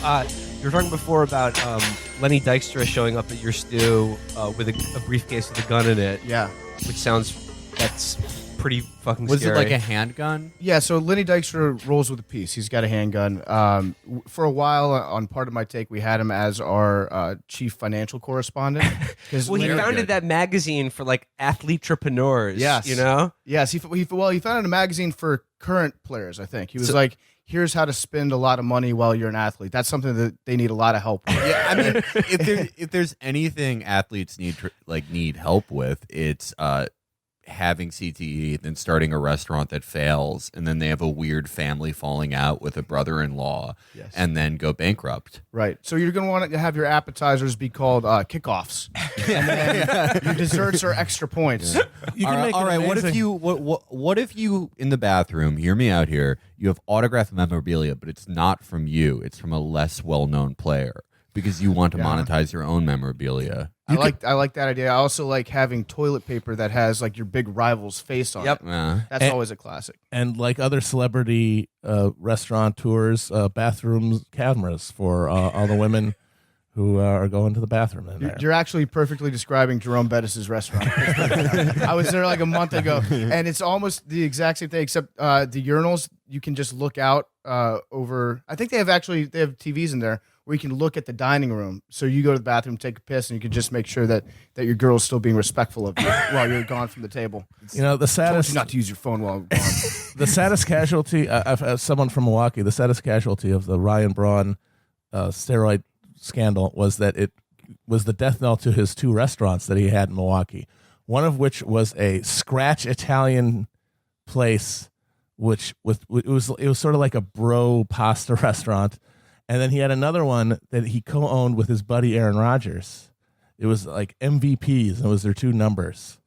You were talking before about Lenny Dykstra showing up at your stew with a briefcase with a gun in it. Yeah. Which that's pretty fucking Was scary. it like a handgun? Yeah, so Lenny Dykstra rolls with a piece. He's got a handgun. For a while, on Part of My Take, we had him as our chief financial correspondent. Well, he founded that magazine for like athlete-trepreneurs. Yes. You know? Yes, he founded a magazine for current players, I think. He was like, here's how to spend a lot of money while you're an athlete. That's something that they need a lot of help with. Yeah, I mean, if there's anything athletes need help with, it's having CTE, then starting a restaurant that fails, and then they have a weird family falling out with a brother-in-law, and then go bankrupt. Right. So you're going to want to have your appetizers be called kickoffs, and then your desserts are extra points. All right. What if you in the bathroom? Hear me out here. You have autographed memorabilia, but it's not from you. It's from a less well-known player because you want to monetize your own memorabilia. I like that idea. I also like having toilet paper that has like your big rival's face on it. That's always a classic. And like other celebrity restaurateurs, bathrooms cameras for all the women who are going to the bathroom in there. You're actually perfectly describing Jerome Bettis' restaurant. I was there like a month ago, and it's almost the exact same thing, except the urinals, you can just look out over. I think they have TVs in there where you can look at the dining room. So you go to the bathroom, take a piss, and you can just make sure that your girl's still being respectful of you while you're gone from the table. You know, the saddest... I told you not to use your phone while I'm gone. The saddest casualty, someone from Milwaukee, the saddest casualty of the Ryan Braun steroid scandal was that it was the death knell to his two restaurants that he had in Milwaukee. One of which was a scratch Italian place, which it was sort of like a bro pasta restaurant. And then he had another one that he co-owned with his buddy Aaron Rodgers. It was like MVPs, and it was their two numbers,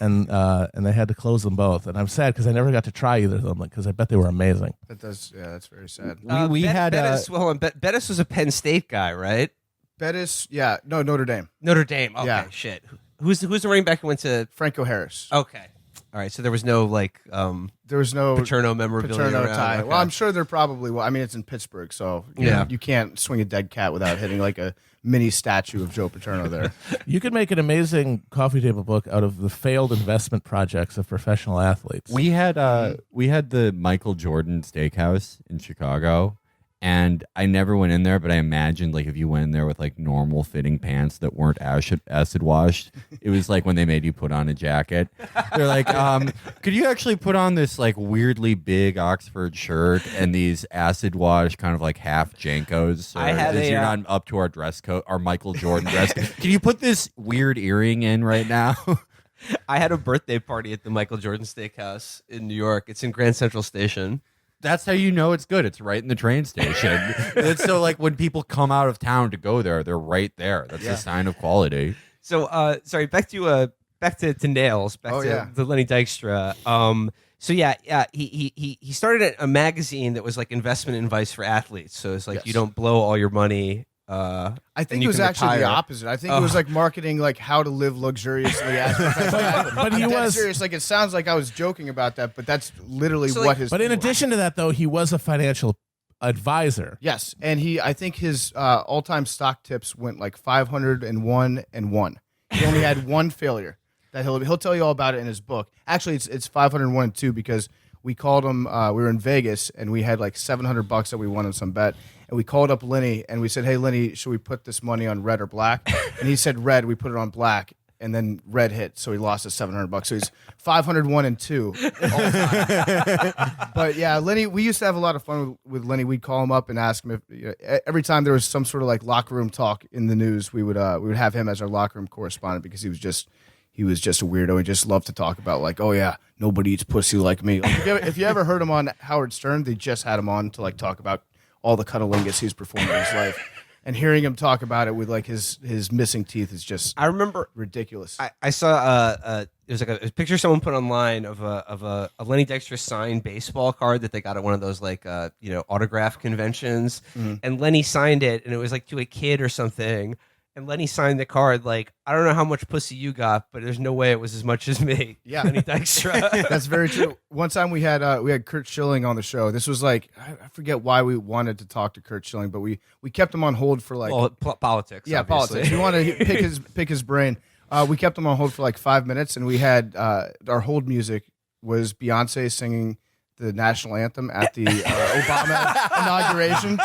and they had to close them both. And I'm sad because I never got to try either of them because I bet they were amazing. That's very sad. Bettis was a Penn State guy, right? Bettis, no, Notre Dame. Notre Dame. Okay, shit. Who's the running back who went to Franco Harris? Okay. All right, so there was no Paterno memorabilia around. tie. Okay. Well, I'm sure there probably will. I mean, it's in Pittsburgh, so you can't swing a dead cat without hitting like a mini statue of Joe Paterno there. You could make an amazing coffee table book out of the failed investment projects of professional athletes. We had the Michael Jordan Steakhouse in Chicago. And I never went in there, but I imagined like if you went in there with like normal fitting pants that weren't acid washed, it was like when they made you put on a jacket. They're like, could you actually put on this like weirdly big Oxford shirt and these acid washed kind of like half Jankos? You're not up to our dress code, our Michael Jordan dress code. Can you put this weird earring in right now? I had a birthday party at the Michael Jordan Steakhouse in New York. It's in Grand Central Station. That's how you know it's good. It's right in the train station. It's so like when people come out of town to go there, they're right there. That's a sign of quality. So, sorry, back to Nails, to the Lenny Dykstra. He started a magazine that was like investment advice for athletes. So it's like you don't blow all your money. I think it was actually the opposite. I think it was like marketing, like how to live luxuriously as a professional athlete. But he was serious. Like it sounds like I was joking about that, but that's literally what his. But in addition to that, though, he was a financial advisor. Yes, and I think his all-time stock tips went like 501 and 1. He only had one failure. That he'll tell you all about it in his book. Actually, it's 501 and 2 because we called him. We were in Vegas and we had like $700 that we won on some bet. And we called up Lenny and we said, "Hey, Lenny, should we put this money on red or black?" And he said red. We put it on black, and then red hit, so he lost his $700. So he's 501 and 2. But yeah, Lenny, we used to have a lot of fun with Lenny. We'd call him up and ask him if every time there was some sort of like locker room talk in the news, we would have him as our locker room correspondent because he was just a weirdo. He just loved to talk about like, oh yeah, nobody eats pussy like me. Like, if you ever heard him on Howard Stern, they just had him on to like talk about all the cunnilingus he's performed in his life, and hearing him talk about it with like his missing teeth is just ridiculous. I saw there's like a picture someone put online of a Lenny Dykstra signed baseball card that they got at one of those like autograph conventions, and Lenny signed it, and it was like to a kid or something. And Lenny signed the card like, I don't know how much pussy you got, but there's no way it was as much as me. Yeah. Lenny Dykstra. That's very true. One time we had Kurt Schilling on the show. This was like, I forget why we wanted to talk to Kurt Schilling, but we kept him on hold for like Politics. yeah, obviously. politics. We wanted to pick his brain. We kept him on hold for like 5 minutes, and we had our hold music was Beyonce singing the national anthem at the Obama inauguration.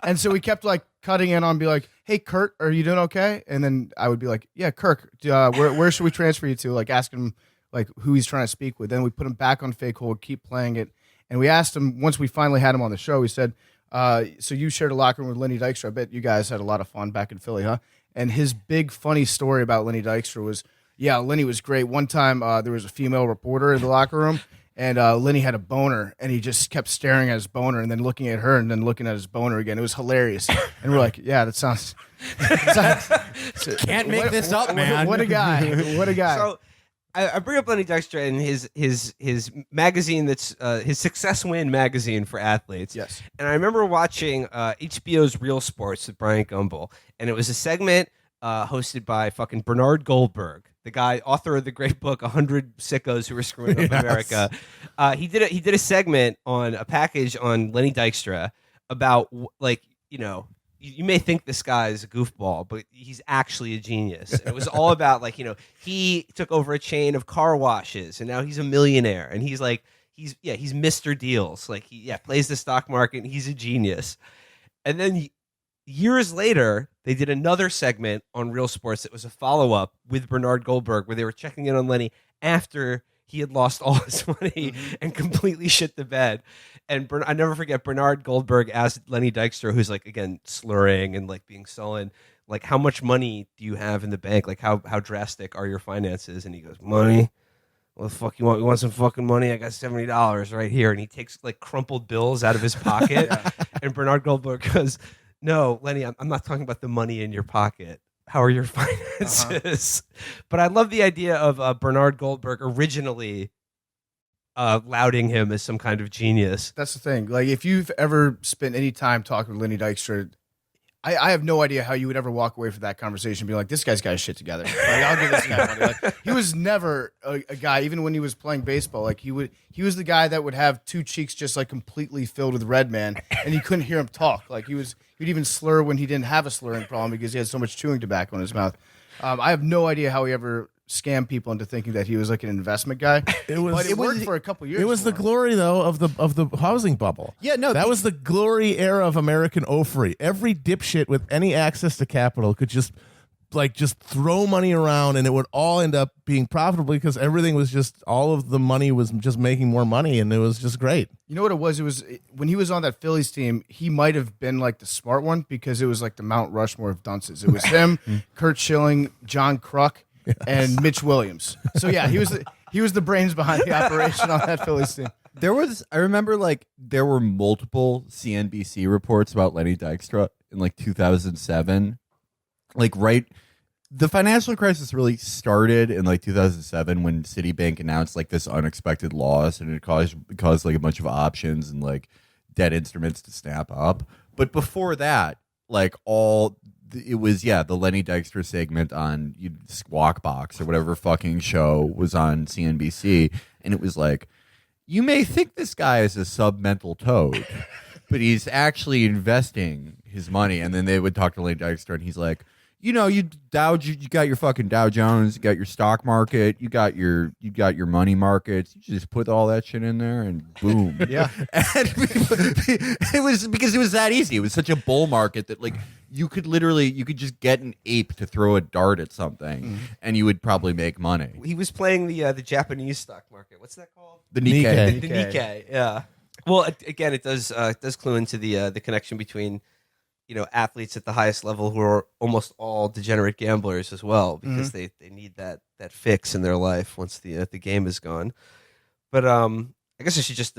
And so we kept like cutting in on be like, hey, Kurt, are you doing okay? And then I would be like, yeah, Kirk, where should we transfer you to? Like asking him like who he's trying to speak with. Then we put him back on fake hold, keep playing it. And we asked him, once we finally had him on the show, we said, so you shared a locker room with Lenny Dykstra. I bet you guys had a lot of fun back in Philly, huh? And his big funny story about Lenny Dykstra was, yeah, Lenny was great. One time there was a female reporter in the locker room, and Lenny had a boner, and he just kept staring at his boner and then looking at her and then looking at his boner again. It was hilarious. And we're like, yeah, that sounds... Can't make this up, man. What a guy. What a guy. So I bring up Lenny Dykstra and his magazine that's his Success Win magazine for athletes. Yes. And I remember watching HBO's Real Sports with Bryant Gumbel, and it was a segment hosted by fucking Bernard Goldberg, the guy, author of the great book 100 Sickos Who Were Screwing Up America. He did a segment on a package on Lenny Dykstra about like, you know, you may think this guy is a goofball, but he's actually a genius. And it was all about like, you know, he took over a chain of car washes and now he's a millionaire, and he's like, he's Mr. Deals. Like he plays the stock market, and he's a genius. And then years later, they did another segment on Real Sports that was a follow-up with Bernard Goldberg, where they were checking in on Lenny after he had lost all his money and completely shit the bed. And I never forget, Bernard Goldberg asked Lenny Dykstra, who's like, again, slurring and like being sullen, like, how much money do you have in the bank? Like, how drastic are your finances? And he goes, money? What the fuck you want? You want some fucking money? I got $70 right here. And he takes like crumpled bills out of his pocket. And Bernard Goldberg goes, no, Lenny, I'm not talking about the money in your pocket. How are your finances? But I love the idea of Bernard Goldberg originally lauding him as some kind of genius. That's the thing. Like, if you've ever spent any time talking with Lenny Dykstra, I have no idea how you would ever walk away from that conversation and be like, this guy's got his shit together. Like, I'll give this guy money. Like, he was never a guy, even when he was playing baseball, like he was the guy that would have two cheeks just like completely filled with red man, and you couldn't hear him talk. Like he'd even slur when he didn't have a slurring problem because he had so much chewing tobacco in his mouth. I have no idea how he ever scammed people into thinking that he was like an investment guy. It worked for a couple years. It was the glory though of the housing bubble. Yeah, no, that was the glory era of American oafry. Every dipshit with any access to capital could just throw money around, and it would all end up being profitable because everything was just, all of the money was just making more money, and it was just great. You know what it was? It was when he was on that Phillies team, he might have been like the smart one because it was like the Mount Rushmore of dunces. It was him, Kurt Schilling, John Kruk, and Mitch Williams. So yeah, he was the brains behind the operation on that Phillies team. I remember like there were multiple CNBC reports about Lenny Dykstra in like 2007. Like the financial crisis really started in like 2007 when Citibank announced like this unexpected loss, and it caused like a bunch of options and like debt instruments to snap up. But before that, like it was the Lenny Dykstra segment on Squawk Box or whatever fucking show was on CNBC, and it was like, you may think this guy is a submental toad, but he's actually investing his money. And then they would talk to Lenny Dykstra, and he's like, you know, you got your fucking Dow Jones, you got your stock market, you got your money markets. You just put all that shit in there, and boom. Yeah. And it was because it was that easy. It was such a bull market that like you could just get an ape to throw a dart at something, and you would probably make money. He was playing the Japanese stock market. What's that called? The Nikkei. The Nikkei. Yeah. Well, again, it does clue into the connection between, you know, athletes at the highest level who are almost all degenerate gamblers as well, because they need that fix in their life once the game is gone. But I guess I should just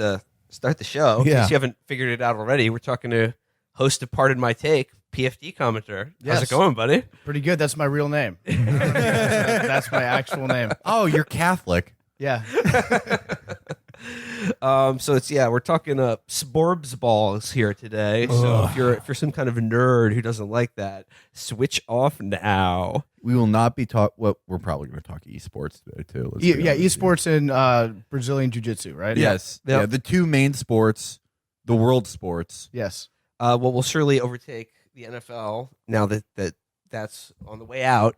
start the show. In case you haven't figured it out already. We're talking to host of Pardon My Take, PFT Commenter. Yes. How's it going, buddy? Pretty good. That's my real name. That's my actual name. Oh, you're Catholic. Yeah. So it's we're talking Sporbs balls here today. So if you're some kind of a nerd who doesn't like that, switch off now. We will not be we're probably going to talk esports today too. Esports and Brazilian jiu-jitsu, right? Yes. Yep. Yeah, the two main sports, the world sports. Yes. We'll surely overtake the NFL now that's on the way out.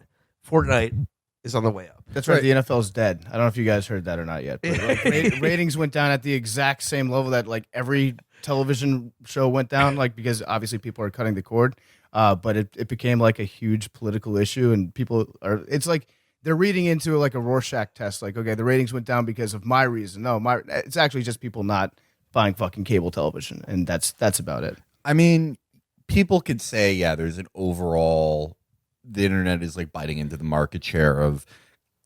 Fortnite is on the way up. That's right. The NFL's dead. I don't know if you guys heard that or not yet. But like, ratings went down at the exact same level that like every television show went down, like because obviously people are cutting the cord. But it became like a huge political issue, and people are. It's like they're reading into like a Rorschach test. Like, okay, the ratings went down because of my reason. No, it's actually just people not buying fucking cable television, and that's about it. I mean, people could say, yeah, there's an overall. The internet is like biting into the market share of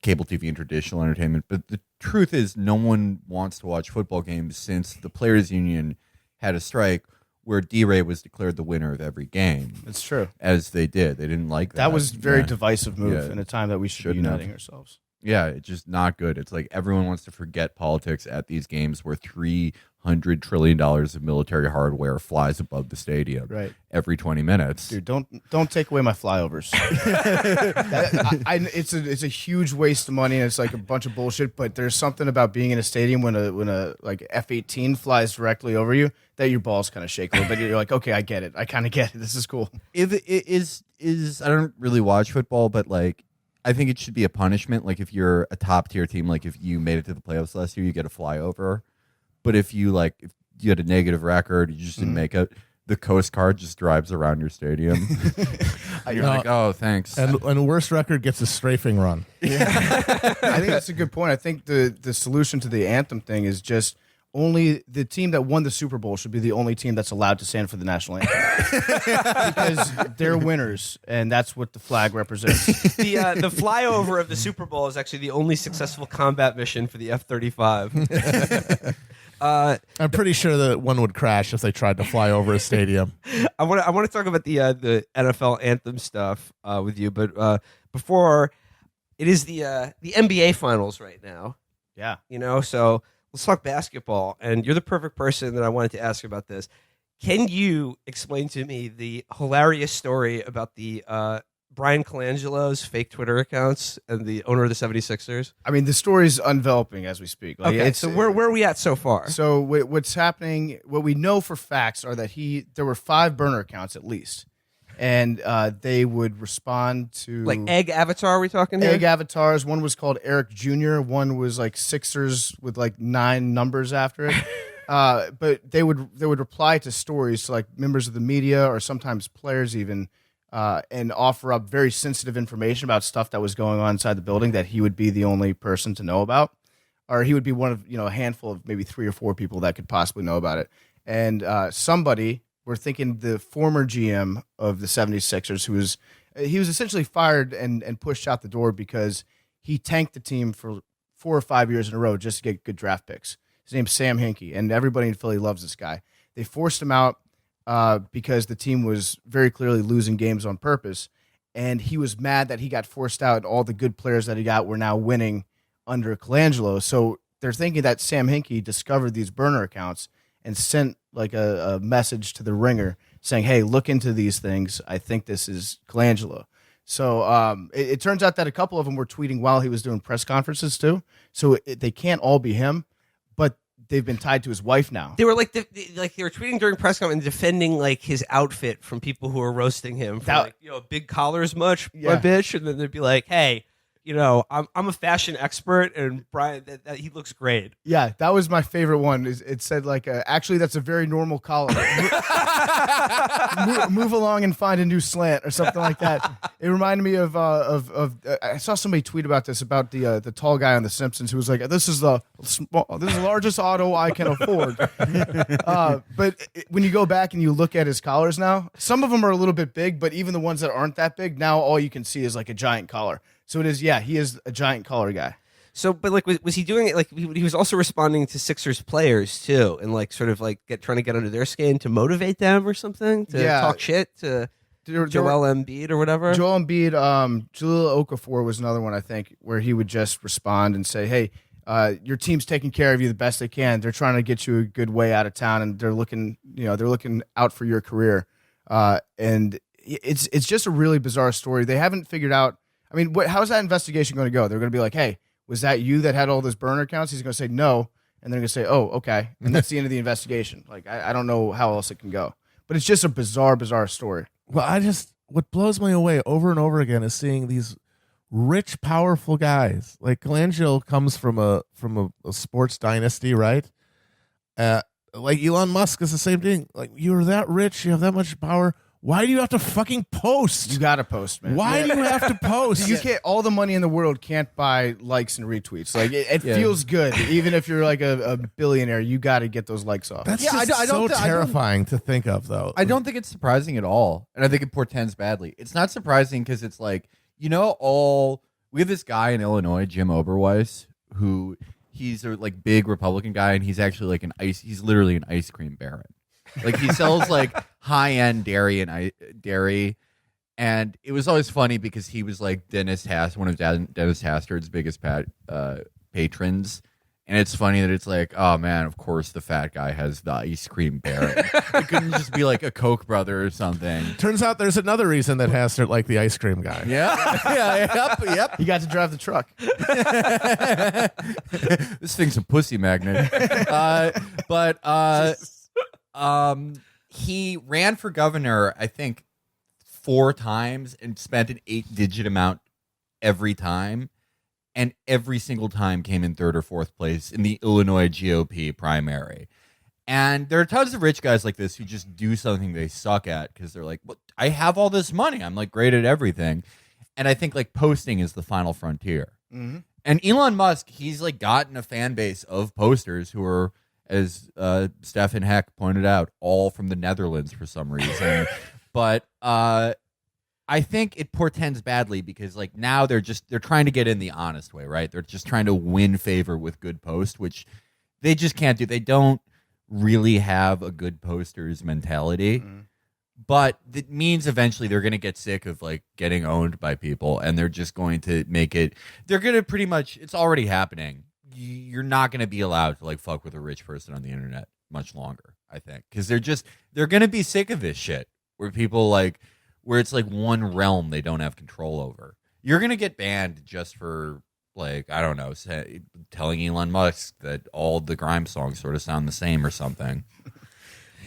cable TV and traditional entertainment. But the truth is no one wants to watch football games since the Players Union had a strike where D-Ray was declared the winner of every game. It's true. As they did. They didn't like that. That was a very divisive move in a time that we should be uniting ourselves. Yeah, it's just not good. It's like everyone wants to forget politics at these games where $300 trillion of military hardware flies above the stadium every 20 minutes. Dude, don't take away my flyovers. It's a huge waste of money, and it's like a bunch of bullshit. But there's something about being in a stadium when a like F-18 flies directly over you that your balls kind of shake a little bit. You're like, okay, I get it. I kind of get it. This is cool. If it is I don't really watch football, but like. I think it should be a punishment. Like if you're a top tier team, like if you made it to the playoffs last year, you get a flyover. But if you had a negative record, you just didn't make it, the Coast Guard just drives around your stadium. You're like, oh, thanks. And worst record gets a strafing run. Yeah. I think that's a good point. I think the solution to the anthem thing is just only the team that won the Super Bowl should be the only team that's allowed to stand for the national anthem because they're winners, and that's what the flag represents. The flyover of the Super Bowl is actually the only successful combat mission for the F-35. I'm pretty sure that one would crash if they tried to fly over a stadium. I want to talk about the NFL anthem stuff with you, but before it is the NBA Finals right now. Yeah, so. Let's talk basketball, and you're the perfect person that I wanted to ask about this. Can you explain to me the hilarious story about the Brian Colangelo's fake Twitter accounts and the owner of the 76ers? I mean, the story's unveloping as we speak. Okay, so where are we at so far? So what's happening, what we know for facts are that there were 5 burner accounts at least. And they would respond to like egg avatar. Are we talking here? Egg avatars. One was called Eric Jr. One was like Sixers with like 9 numbers after it. But they would reply to stories to like members of the media or sometimes players even, and offer up very sensitive information about stuff that was going on inside the building that he would be the only person to know about, or he would be one of a handful of maybe 3 or 4 people that could possibly know about it. And somebody. We're thinking the former GM of the 76ers, he was essentially fired and pushed out the door because he tanked the team for 4 or 5 years in a row just to get good draft picks. His name's Sam Hinkie, and everybody in Philly loves this guy. They forced him out because the team was very clearly losing games on purpose, and he was mad that he got forced out. All the good players that he got were now winning under Colangelo. So they're thinking that Sam Hinkie discovered these burner accounts and sent like a message to the Ringer saying, hey, look into these things. I think this is Colangelo. So it turns out that a couple of them were tweeting while he was doing press conferences too. So they can't all be him, but they've been tied to his wife now. They were they were tweeting during press conference and defending like his outfit from people who were roasting him for big collars much, my bitch. And then they'd be like, hey, I'm a fashion expert, and Brian, that he looks great. Yeah, that was my favorite one. It said like, actually, that's a very normal collar. move along and find a new slant or something like that. It reminded me of I saw somebody tweet about this about the tall guy on The Simpsons who was like, this is the largest auto I can afford. But when you go back and you look at his collars now, some of them are a little bit big, but even the ones that aren't that big, now all you can see is like a giant collar. So it is, he is a giant collar guy. So, but like, was he doing it? Like, he was also responding to Sixers players too, and like, sort of like trying to get under their skin to motivate them or something, to talk shit to Joel Embiid or whatever. Joel Embiid, Jahlil Okafor was another one I think, where he would just respond and say, "Hey, your team's taking care of you the best they can. They're trying to get you a good way out of town, and they're looking out for your career. And it's just a really bizarre story. They haven't figured out. I mean, how's that investigation going to go? They're going to be like, hey, was that you that had all those burner accounts? He's going to say no, and they're going to say, oh, okay, and that's the end of the investigation. Like, I don't know how else it can go, but it's just a bizarre story. Well, what blows me away over and over again is seeing these rich, powerful guys. Like Colangelo comes from a sports dynasty, right? Like Elon Musk is the same thing. Like, you're that rich, you have that much power. Why do you have to fucking post? You gotta post, man. Why do you have to post? You can't. All the money in the world can't buy likes and retweets. Like it feels good, even if you're like a billionaire. You got to get those likes off. That's I just don't so terrifying to think of, though. I don't think it's surprising at all, and I think it portends badly. It's not surprising because it's like, we have this guy in Illinois, Jim Oberweis, who he's a like big Republican guy, and he's actually like he's literally an ice cream baron. Like he sells like high end dairy, and it was always funny because he was like one of Dennis Hastard's biggest patrons. And it's funny that it's like, oh man, of course the fat guy has the ice cream baron. It couldn't just be like a Koch brother or something. Turns out there's another reason that Hastert liked the ice cream guy. Yep. He got to drive the truck. This thing's a pussy magnet. He ran for governor, I think, 4 times and spent an 8-digit amount every time. And every single time came in 3rd or 4th place in the Illinois GOP primary. And there are tons of rich guys like this who just do something they suck at because they're like, well, I have all this money. I'm like great at everything. And I think like posting is the final frontier. Mm-hmm. And Elon Musk, he's like gotten a fan base of posters who are, as Stefan Heck pointed out, all from the Netherlands for some reason. But I think it portends badly because like now they're trying to get in the honest way, right? They're just trying to win favor with good post, which they just can't do. They don't really have a good posters mentality. Mm-hmm. But it means eventually they're going to get sick of like getting owned by people, and they're just going to make it. They're going to pretty much. It's already happening. You're not going to be allowed to like fuck with a rich person on the internet much longer, I think, because they're going to be sick of this shit where people like where it's like one realm they don't have control over. You're going to get banned just for like, I don't know, telling Elon Musk that all the grime songs sort of sound the same or something.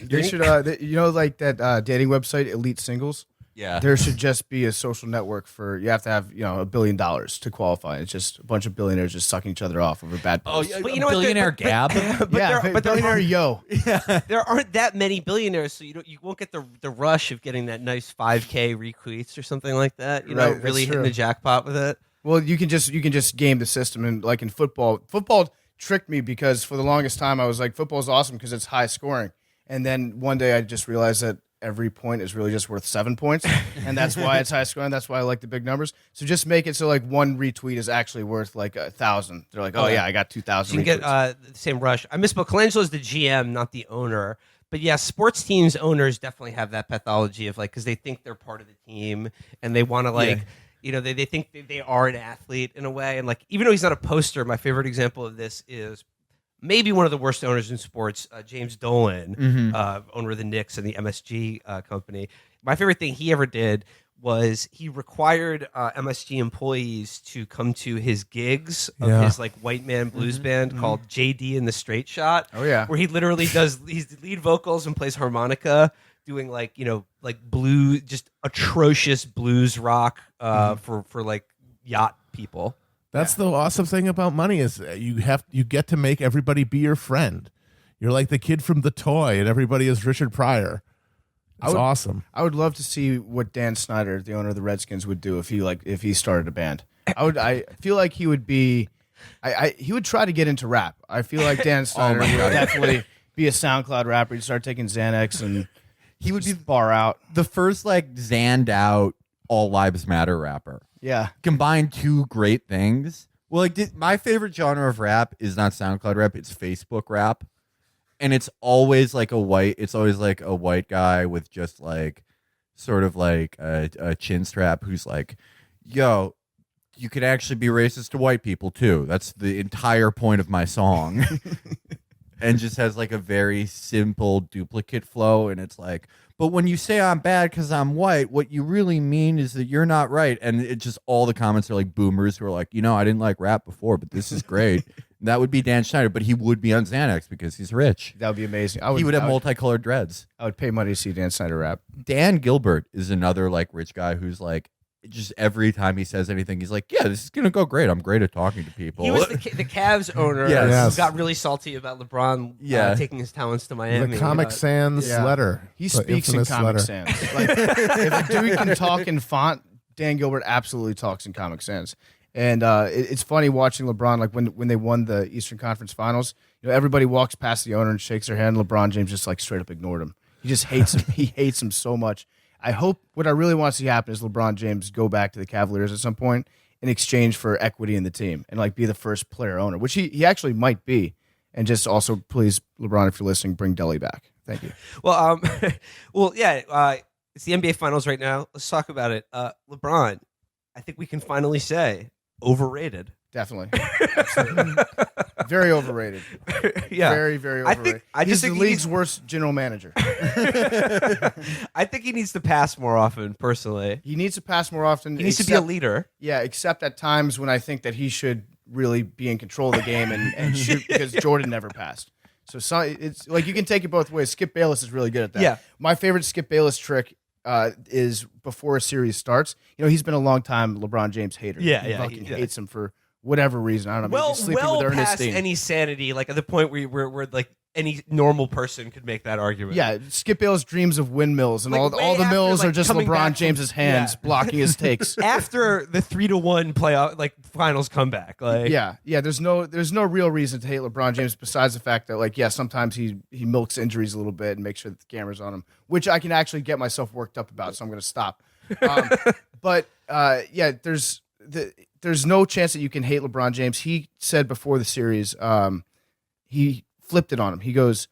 They should, like that dating website, Elite Singles. Yeah, there should just be a social network for. You have to have $1 billion to qualify. It's just a bunch of billionaires just sucking each other off over bad posts. Oh, but you know Billionaire Gab. But Billionaire Yo. Yeah. There aren't that many billionaires, so you won't get the rush of getting that nice 5K retweets or something like that. You know, right, really hitting the jackpot with it. Well, you can just game the system, and like in football tricked me because for the longest time I was like, football's awesome because it's high scoring. And then one day I just realized that every point is really just worth 7 points, and that's why it's high scoring. That's why I like the big numbers. So just make it so like one retweet is actually worth like 1,000. They're like, oh yeah, I got 2,000. So you can get the same rush. I misspoke. Colangelo's the GM, not the owner. But yeah, sports teams owners definitely have that pathology of like because they think they're part of the team and they want to like. Yeah. You know, they think they are an athlete in a way, and like even though he's not a poster, my favorite example of this is maybe one of the worst owners in sports, James Dolan, owner of the Knicks and the MSG company. My favorite thing he ever did was he required MSG employees to come to his gigs of his like white man blues band called JD and the Straight Shot. Oh yeah, where he literally does he's lead vocals and plays harmonica, doing like like blue, just atrocious blues rock for like yacht people. That's the awesome thing about money is you get to make everybody be your friend. You're like the kid from The Toy, and everybody is Richard Pryor. It's awesome. I would love to see what Dan Snyder, the owner of the Redskins, would do if he started a band. I feel like he would be. He would try to get into rap. I feel like Dan Snyder would definitely be a SoundCloud rapper. He'd start taking Xanax and he would be bar out. The first like Xanned out All Lives Matter rapper. Yeah. Combine two great things. Well, like my favorite genre of rap is not SoundCloud rap, it's Facebook rap. And it's always like a white guy with just like sort of like a chin strap who's like, yo, you could actually be racist to white people too. That's the entire point of my song. And just has like a very simple duplicate flow, and it's like, but when you say I'm bad because I'm white, what you really mean is that you're not right. And it just, all the comments are like boomers who are like, I didn't like rap before, but this is great. That would be Dan Schneider, but he would be on Xanax because he's rich. That would be amazing. He would have multicolored dreads. I would pay money to see Dan Snyder rap. Dan Gilbert is another like rich guy who's like, just every time he says anything, he's like, yeah, this is going to go great. I'm great at talking to people. He was the Cavs owner Yes. who got really salty about LeBron taking his talents to Miami. The Comic Sans letter. He The speaks in infamous Comic letter. Sans. Like, if a dude can talk in font, Dan Gilbert absolutely talks in Comic Sans. And it's funny watching LeBron, like when they won the Eastern Conference Finals, everybody walks past the owner and shakes their hand. LeBron James just like straight up ignored him. He just hates him. He hates him so much. I hope what I really want to see happen is LeBron James go back to the Cavaliers at some point in exchange for equity in the team and like be the first player owner, which he actually might be. And just also, please, LeBron, if you're listening, bring Delly back. Thank you. Well, it's the NBA Finals right now. Let's talk about it. LeBron, I think we can finally say overrated. Definitely. Absolutely. Very overrated. Yeah. Very, very overrated. He's the league's worst general manager. I think he needs to pass more often, personally. He needs to pass more often. He needs to be a leader. Yeah, except at times when I think that he should really be in control of the game and shoot because Jordan never passed. So it's like you can take it both ways. Skip Bayless is really good at that. Yeah. My favorite Skip Bayless trick is before a series starts. He's been a long time LeBron James hater. He fucking hates him for whatever reason. I don't know. Maybe sleeping with past Ernestine. any sanity, like at the point where like any normal person could make that argument. Yeah, Skip Bayless dreams of windmills, and Like, all way the after, mills like, are just coming back LeBron James's hands blocking his takes. After the 3-1 playoff, like finals comeback, like Yeah. There's no real reason to hate LeBron James besides the fact that, like, sometimes he milks injuries a little bit and makes sure that the camera's on him, which I can actually get myself worked up about. So I'm going to stop. There's no chance that you can hate LeBron James. He said before the series, he flipped it on him. He goes,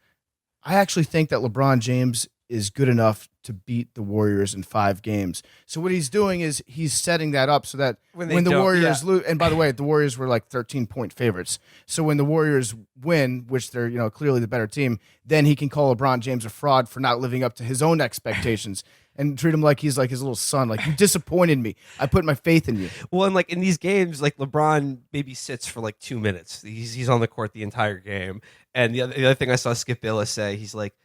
I actually think that LeBron James is good enough to beat the Warriors in 5 games. So what he's doing is he's setting that up so that when the Warriors lose, and by the way, the Warriors were like 13-point favorites. So when the Warriors win, which they're clearly the better team, then he can call LeBron James a fraud for not living up to his own expectations. And treat him like he's like his little son. Like, you disappointed me. I put my faith in you. Well, and like in these games, like LeBron maybe sits for like 2 minutes. He's on the court the entire game. And the other thing I saw Skip Bayless say, he's like,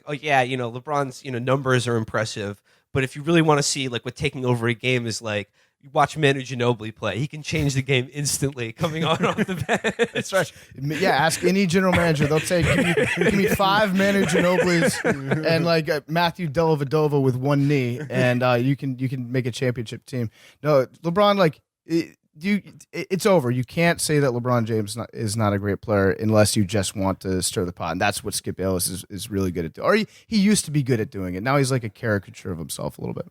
oh yeah, LeBron's numbers are impressive, but if you really want to see like what taking over a game is like, you watch Manu Ginobili play. He can change the game instantly coming on off the bench. That's right. Yeah, ask any general manager. They'll say, give me 5 Manu Ginobilis and like Matthew Dellavedova with one knee, and you can make a championship team. No, LeBron, like it's over. You can't say that LeBron James is not a great player unless you just want to stir the pot, and that's what Skip Bayless is really good at doing. Or he used to be good at doing it. Now he's like a caricature of himself a little bit.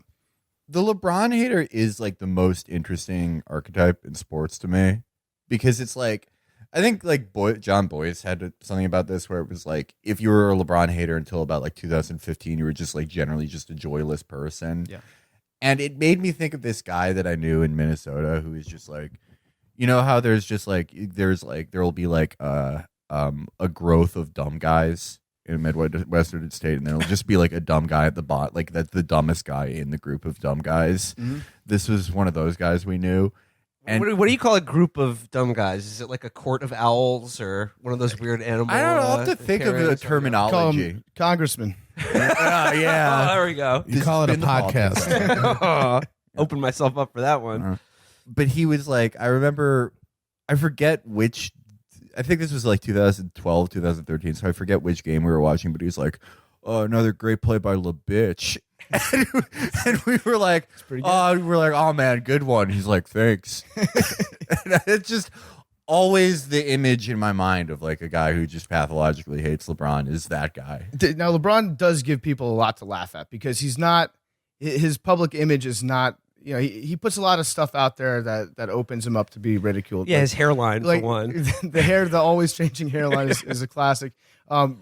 The LeBron hater is like the most interesting archetype in sports to me, because it's like, I think like John Boyce had something about this where it was like, if you were a LeBron hater until about like 2015, you were just like generally just a joyless person. Yeah. And it made me think of this guy that I knew in Minnesota who is just like, how there will be like a growth of dumb guys in a Midwestern state, and there'll just be like a dumb guy at the bot, like that's the dumbest guy in the group of dumb guys. Mm-hmm. This was one of those guys we knew. And what do you call a group of dumb guys? Is it like a court of owls or one of those weird animals? I don't know. I'll have to think of the terminology. Congressman. Yeah. Oh, there we go. You call it a podcast. Open myself up for that one. But he was like, I forget which. I think this was like 2012, 2013, so I forget which game we were watching, but he was like, oh, another great play by LeBitch. and we were like, oh man, good one. He's like, thanks. And it's just always the image in my mind of like a guy who just pathologically hates LeBron is that guy. Now, LeBron does give people a lot to laugh at because his public image is not, he puts a lot of stuff out there that opens him up to be ridiculed. Yeah, his hairline, for one. The always changing hairline is a classic.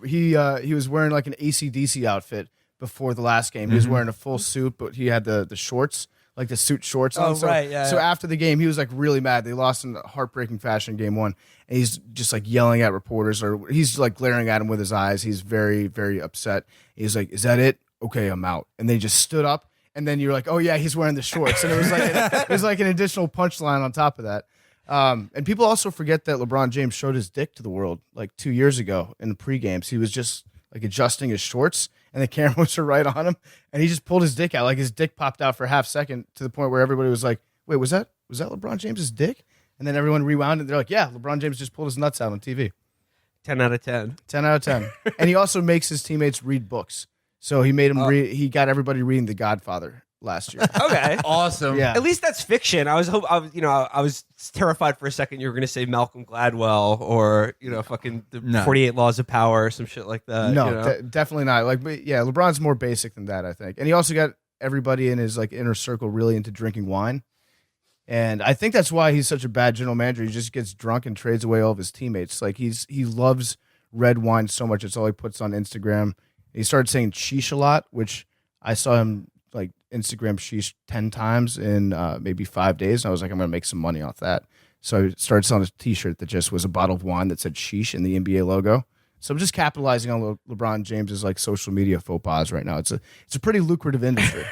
He was wearing like an AC/DC outfit before the last game. He was wearing a full suit, but he had the shorts, like the suit shorts on. Oh, right, yeah, So yeah. after the game, he was like really mad. They lost in a heartbreaking fashion in game 1, and he's just like yelling at reporters, or he's like glaring at him with his eyes. He's very, very upset. He's like, "Is that it? Okay, I'm out." And they just stood up, and then you're like, "Oh yeah, he's wearing the shorts." And it was like an additional punchline on top of that. And people also forget that LeBron James showed his dick to the world like 2 years ago in the pre-games. He was just like adjusting his shorts, and the cameras were right on him, and he just pulled his dick out. Like his dick popped out for a half second to the point where everybody was like, "Wait, was that LeBron James's dick?" And then everyone rewound and they're like, "Yeah, LeBron James just pulled his nuts out on TV." 10 out of 10. 10 out of 10. And he also makes his teammates read books. So he made them read. He got everybody reading The Godfather last year. Okay. Awesome. Yeah. At least that's fiction. I was terrified for a second you were going to say Malcolm Gladwell or, fucking the No. 48 Laws of Power or some shit like that. No, you know? definitely not. Like, but yeah, LeBron's more basic than that, I think. And he also got everybody in his like inner circle really into drinking wine. And I think that's why he's such a bad general manager. He just gets drunk and trades away all of his teammates. Like he loves red wine so much. It's all he puts on Instagram. He started saying sheesh a lot, which I saw him like Instagram sheesh 10 times in maybe 5 days. And I was like, I'm going to make some money off that. So I started selling a t-shirt that just was a bottle of wine that said sheesh in the NBA logo. So I'm just capitalizing on LeBron James's like social media faux pas right now. It's a pretty lucrative industry.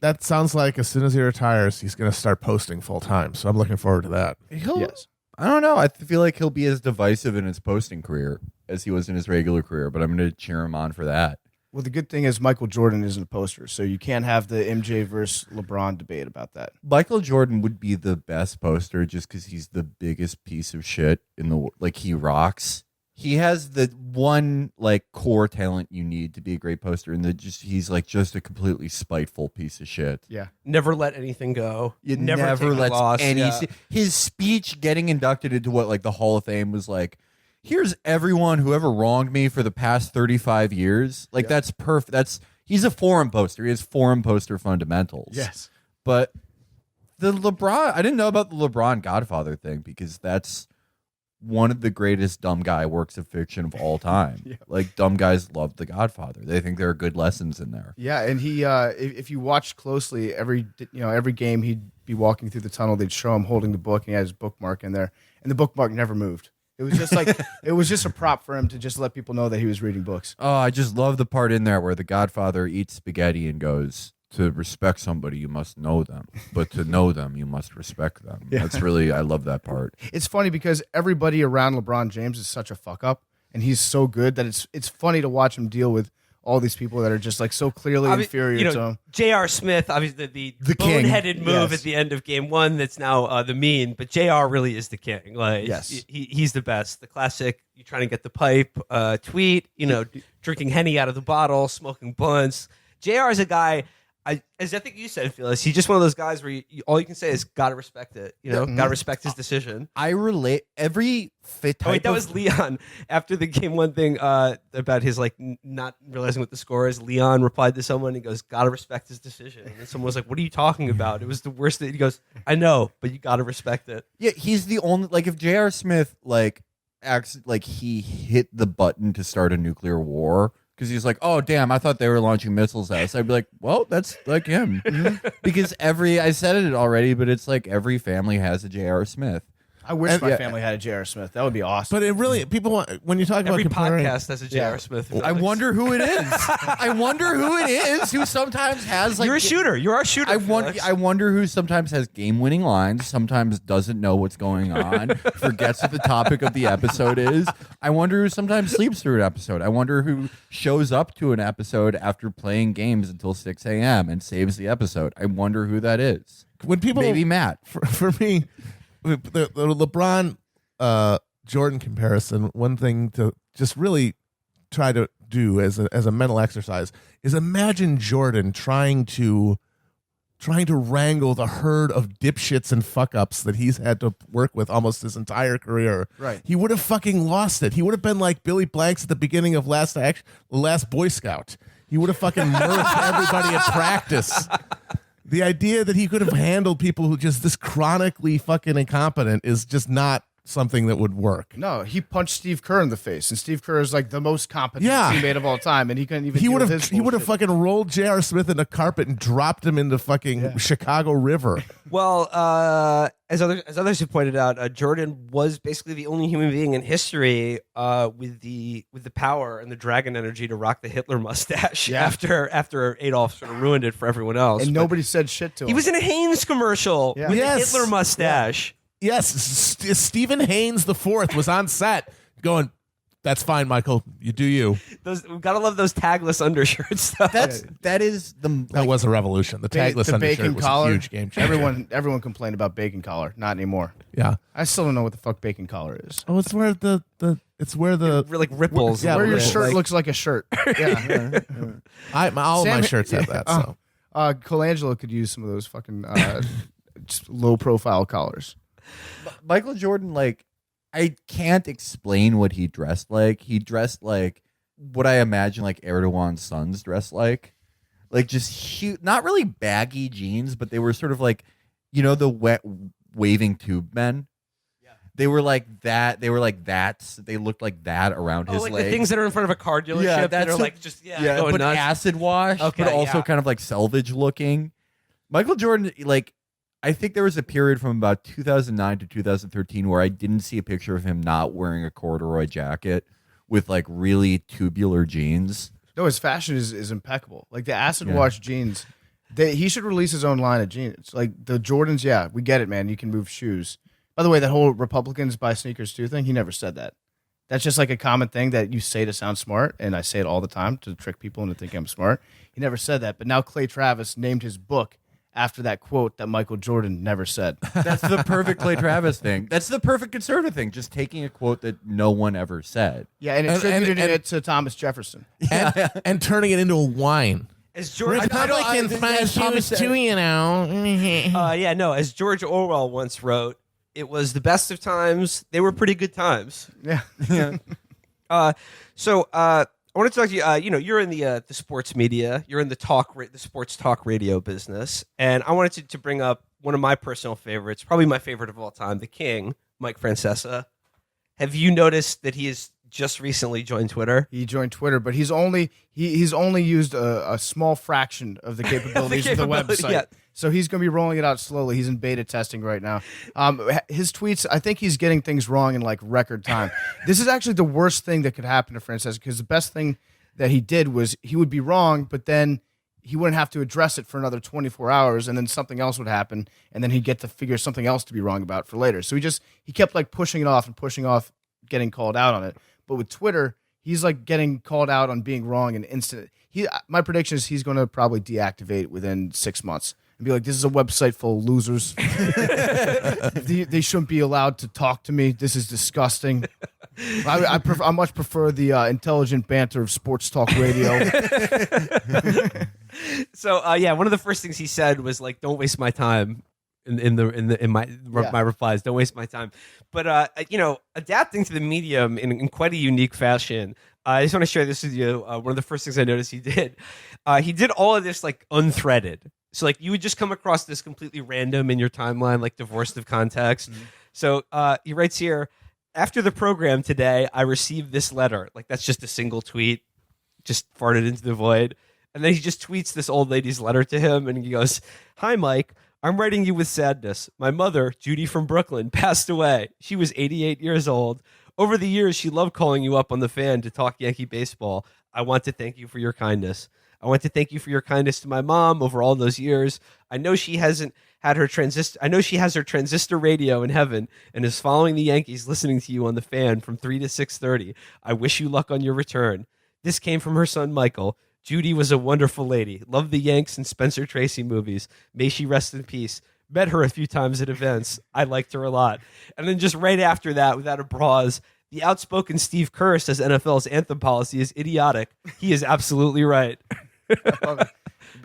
That sounds like as soon as he retires, he's going to start posting full time. So I'm looking forward to that. Yes. I don't know. I feel like he'll be as divisive in his posting career as he was in his regular career, but I'm going to cheer him on for that. Well, the good thing is Michael Jordan isn't a poster, so you can't have the MJ versus LeBron debate about that. Michael Jordan would be the best poster just because he's the biggest piece of shit in the like. He rocks. He has the one like core talent you need to be a great poster, and he's like just a completely spiteful piece of shit. Yeah. Never let anything go. You never never take a lets loss. any. Yeah. His speech getting inducted into what like the Hall of Fame was like. Here's everyone who ever wronged me for the past 35 years. Like that's perfect. He's a forum poster. He has forum poster fundamentals. Yes. But the LeBron, I didn't know about the LeBron Godfather thing because that's one of the greatest dumb guy works of fiction of all time. Yeah. Like dumb guys love the Godfather. They think there are good lessons in there. Yeah, and he if you watch closely, every game he'd be walking through the tunnel, they'd show him holding the book, and he had his bookmark in there, and the bookmark never moved. It was just like it was just a prop for him to just let people know that he was reading books. Oh, I just love the part in there where the Godfather eats spaghetti and goes, to respect somebody, you must know them. But to know them, you must respect them. Yeah. That's really, I love that part. It's funny because everybody around LeBron James is such a fuck up, and he's so good that it's funny to watch him deal with all these people that are just like so clearly inferior to him. J.R. Smith, obviously the king. boneheaded move Yes. at the end of game one that's now the mean, but J.R. really is the king. Like, Yes. he's the best. The classic, you trying to get the pipe tweet, drinking Henny out of the bottle, smoking blunts. J.R. is a guy, as I think you said, Phyllis, he's just one of those guys where all you can say is, gotta respect it. Gotta respect his decision. I relate every fit type Oh, wait, that was Leon after the game one thing about his like not realizing what the score is. Leon replied to someone. He goes, "Gotta respect his decision." And someone was like, "What are you talking about? It was the worst." He goes, "I know, but you gotta respect it." Yeah, he's the only, like, if J.R. Smith, like, acts like he hit the button to start a nuclear war, because he's like, oh, damn, I thought they were launching missiles at us. I'd be like, well, that's like him. Because I said it already, but it's like every family has a J.R. Smith. I wish my family had a J.R. Smith. That would be awesome. But it really, people want, when you talk about Every comparing, podcast has a J.R. Smith. I wonder who it is. I wonder who it is who sometimes has, like, You're a shooter. You're our shooter. I wonder who sometimes has game-winning lines, sometimes doesn't know what's going on, forgets what the topic of the episode is. I wonder who sometimes sleeps through an episode. I wonder who shows up to an episode after playing games until 6 a.m. and saves the episode. I wonder who that is. when people, Maybe Matt. for me, the LeBron Jordan comparison, one thing to just really try to do as a mental exercise is imagine Jordan trying to wrangle the herd of dipshits and fuck ups that he's had to work with almost his entire career. Right. He would have fucking lost it. He would have been like Billy Blanks at the beginning of Last Boy Scout. He would have fucking murked everybody at practice. The idea that he could have handled people who just this chronically fucking incompetent is just not something that would work. No, he punched Steve Kerr in the face, and Steve Kerr is like the most competent Yeah. teammate of all time, and he couldn't even. He deal would with have his he would have bullshit. fucking rolled J.R. Smith in the carpet and dropped him into fucking Chicago River. Well, as others have pointed out, Jordan was basically the only human being in history with the power and the dragon energy to rock the Hitler mustache Yeah. after Adolf sort of ruined it for everyone else. and But nobody said shit to him. he was in a Haynes commercial Yeah. with Yes. a Hitler mustache. Yes, Stephen Haynes IV was on set going, "That's fine, Michael. You do you." We gotta love those tagless undershirts. Though. That is the That was a revolution. The tagless the undershirt bacon was collar. a huge game changer. Everyone complained about bacon collar. Not anymore. Yeah. I still don't know what the fuck bacon collar is. Oh, it's where the like ripples. Yeah, Where your right. shirt Like- looks like a shirt. Yeah. all Sam- my shirts have that. So Colangelo could use some of those fucking just low profile collars. Michael Jordan, like, I can't explain what he dressed like. He dressed like what I imagine like Erdogan's sons dressed like just huge, not really baggy jeans, but they were sort of like, you know, the wet waving tube men. Yeah, they were like that. They were like that. They looked like that around his like legs. the things that are in front of a car dealership Yeah, that are that's like just going but nuts. acid wash, Okay, but also yeah. kind of like salvage looking. Michael Jordan, like, I think there was a period from about 2009 to 2013 where I didn't see a picture of him not wearing a corduroy jacket with like really tubular jeans. No, his fashion is impeccable. Like the acid wash jeans, he should release his own line of jeans. Like the Jordans, yeah, we get it, man. You can move shoes. By the way, that whole Republicans buy sneakers too thing, he never said that. That's just like a common thing that you say to sound smart, and I say it all the time to trick people into thinking I'm smart. He never said that, but now Clay Travis named his book after that quote that Michael Jordan never said. That's the perfect Clay Travis thing. That's the perfect conservative thing. Just taking a quote that no one ever said. Yeah, and attributing it to Thomas Jefferson. and turning it into a wine. As George, Republicans buy as Thomas shoes said- too, you know. as George Orwell once wrote, it was the best of times. They were pretty good times. Yeah. So I want to talk to you. You're in the sports media. You're in the sports talk radio business, and I wanted to bring up one of my personal favorites, probably my favorite of all time, the King, Mike Francesa. Have you noticed that he has just recently joined Twitter? He joined Twitter, but he's only used a small fraction of the capabilities of the capability, website. yeah. So he's going to be rolling it out slowly. He's in beta testing right now. His tweets, I think he's getting things wrong in like record time. This is actually the worst thing that could happen to Francesa, because the best thing that he did was he would be wrong, but then he wouldn't have to address it for another 24 hours, and then something else would happen, and then he'd get to figure something else to be wrong about for later. So he kept like pushing it off and pushing off getting called out on it. But with Twitter, he's like getting called out on being wrong in instant. My prediction is he's going to probably deactivate within 6 months and be like, "This is a website full of losers. They shouldn't be allowed to talk to me. This is disgusting." I much prefer the intelligent banter of sports talk radio. So one of the first things he said was like, "Don't waste my time." In my replies, don't waste my time. But adapting to the medium in quite a unique fashion. I just want to share this with you. One of the first things I noticed he did all of this like unthreaded. So like you would just come across this completely random in your timeline, like divorced of context. Mm-hmm. So he writes here, after the program today, I received this letter. Like that's just a single tweet, just farted into the void. And then he just tweets this old lady's letter to him, and he goes, "Hi, Mike. I'm writing you with sadness. My mother, Judy from Brooklyn, passed away. She was 88 years old. Over the years, she loved calling you up on the fan to talk Yankee baseball. I want to thank you for your kindness. I want to thank you for your kindness to my mom over all those years. I know she hasn't had her transistor. I know she has her transistor radio in heaven and is following the Yankees, listening to you on the fan from 3 to 6:30. I wish you luck on your return." This came from her son, Michael. Judy was a wonderful lady. Loved the Yanks and Spencer Tracy movies. May she rest in peace. Met her a few times at events. I liked her a lot. And then just right after that, without a pause, the outspoken Steve Kerr says NFL's anthem policy is idiotic. He is absolutely right.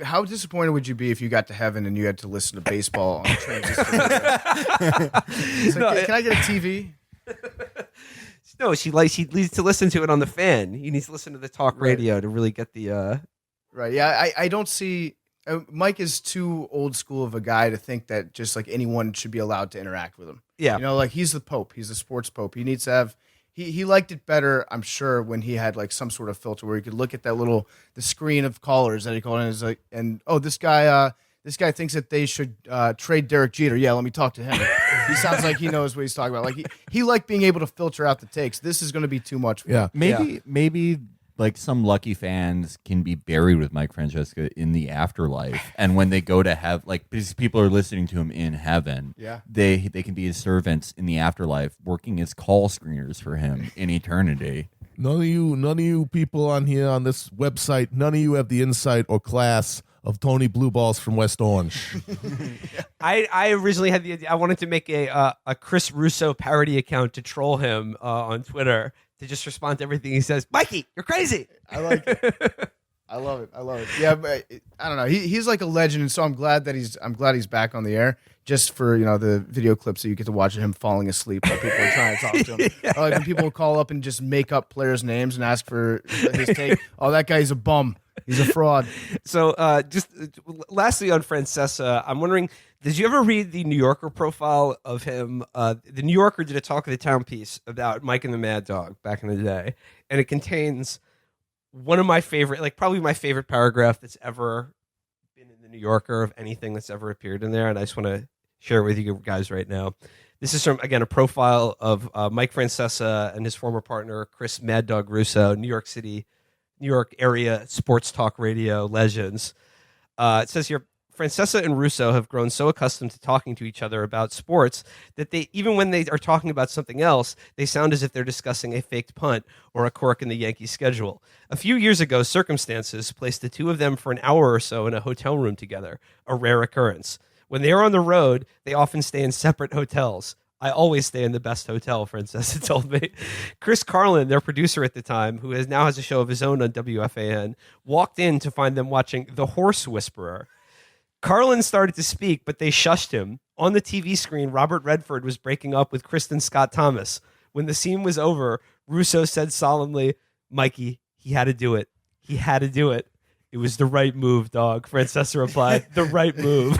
How disappointed would you be if you got to heaven and you had to listen to baseball on a transistor? It's like, can I get a TV? No, he needs to listen to it on the fan. He needs to listen to the talk radio to really get the. Right. Yeah. I don't see. Mike is too old school of a guy to think that just like anyone should be allowed to interact with him. Yeah. You know, like he's the Pope. He's the sports Pope. He needs to have. He liked it better, I'm sure, when he had like some sort of filter where he could look at the screen of callers that he called in, and this guy thinks that they should trade Derek Jeter. Yeah, let me talk to him. He sounds like he knows what he's talking about. Like he liked being able to filter out the takes. This is going to be too much for him. Maybe like some lucky fans can be buried with Mike Francesa in the afterlife, and when they go to have like because people are listening to him in heaven, they can be his servants in the afterlife, working as call screeners for him in eternity. None of you people on here on this website, none of you have the insight or class of Tony Blue Balls from West Orange. I originally had the idea. I wanted to make a Chris Russo parody account to troll him on Twitter, to just respond to everything he says. Mikey, you're crazy. I like it. I love it. Yeah, but I don't know. He's like a legend, and so I'm glad he's back on the air. Just for the video clips that you get to watch of him falling asleep while people are trying to talk to him. Or like when people call up and just make up players' names and ask for his take. Oh, that guy's a bum. He's a fraud. So just lastly on Francesa, I'm wondering, did you ever read the New Yorker profile of him? The New Yorker did a talk of the town piece about Mike and the Mad Dog back in the day, and it contains one of my favorite, like probably my favorite paragraph that's ever been in the New Yorker of anything that's ever appeared in there, and I just want to share it with you guys right now. This is from, again, a profile of Mike Francesa and his former partner, Chris Mad Dog Russo, New York area sports talk radio legends. It says here, Francesa and Russo have grown so accustomed to talking to each other about sports that they, even when they are talking about something else, they sound as if they're discussing a faked punt or a quirk in the Yankees schedule. A few years ago, circumstances placed the two of them for an hour or so in a hotel room together, a rare occurrence. When they are on the road, they often stay in separate hotels. I always stay in the best hotel, Francesa told me. Chris Carlin, their producer at the time, who now has a show of his own on WFAN, walked in to find them watching The Horse Whisperer. Carlin started to speak, but they shushed him. On the TV screen, Robert Redford was breaking up with Kristen Scott Thomas. When the scene was over, Russo said solemnly, Mikey, he had to do it. He had to do it. It was the right move, dog. Francesa replied, the right move.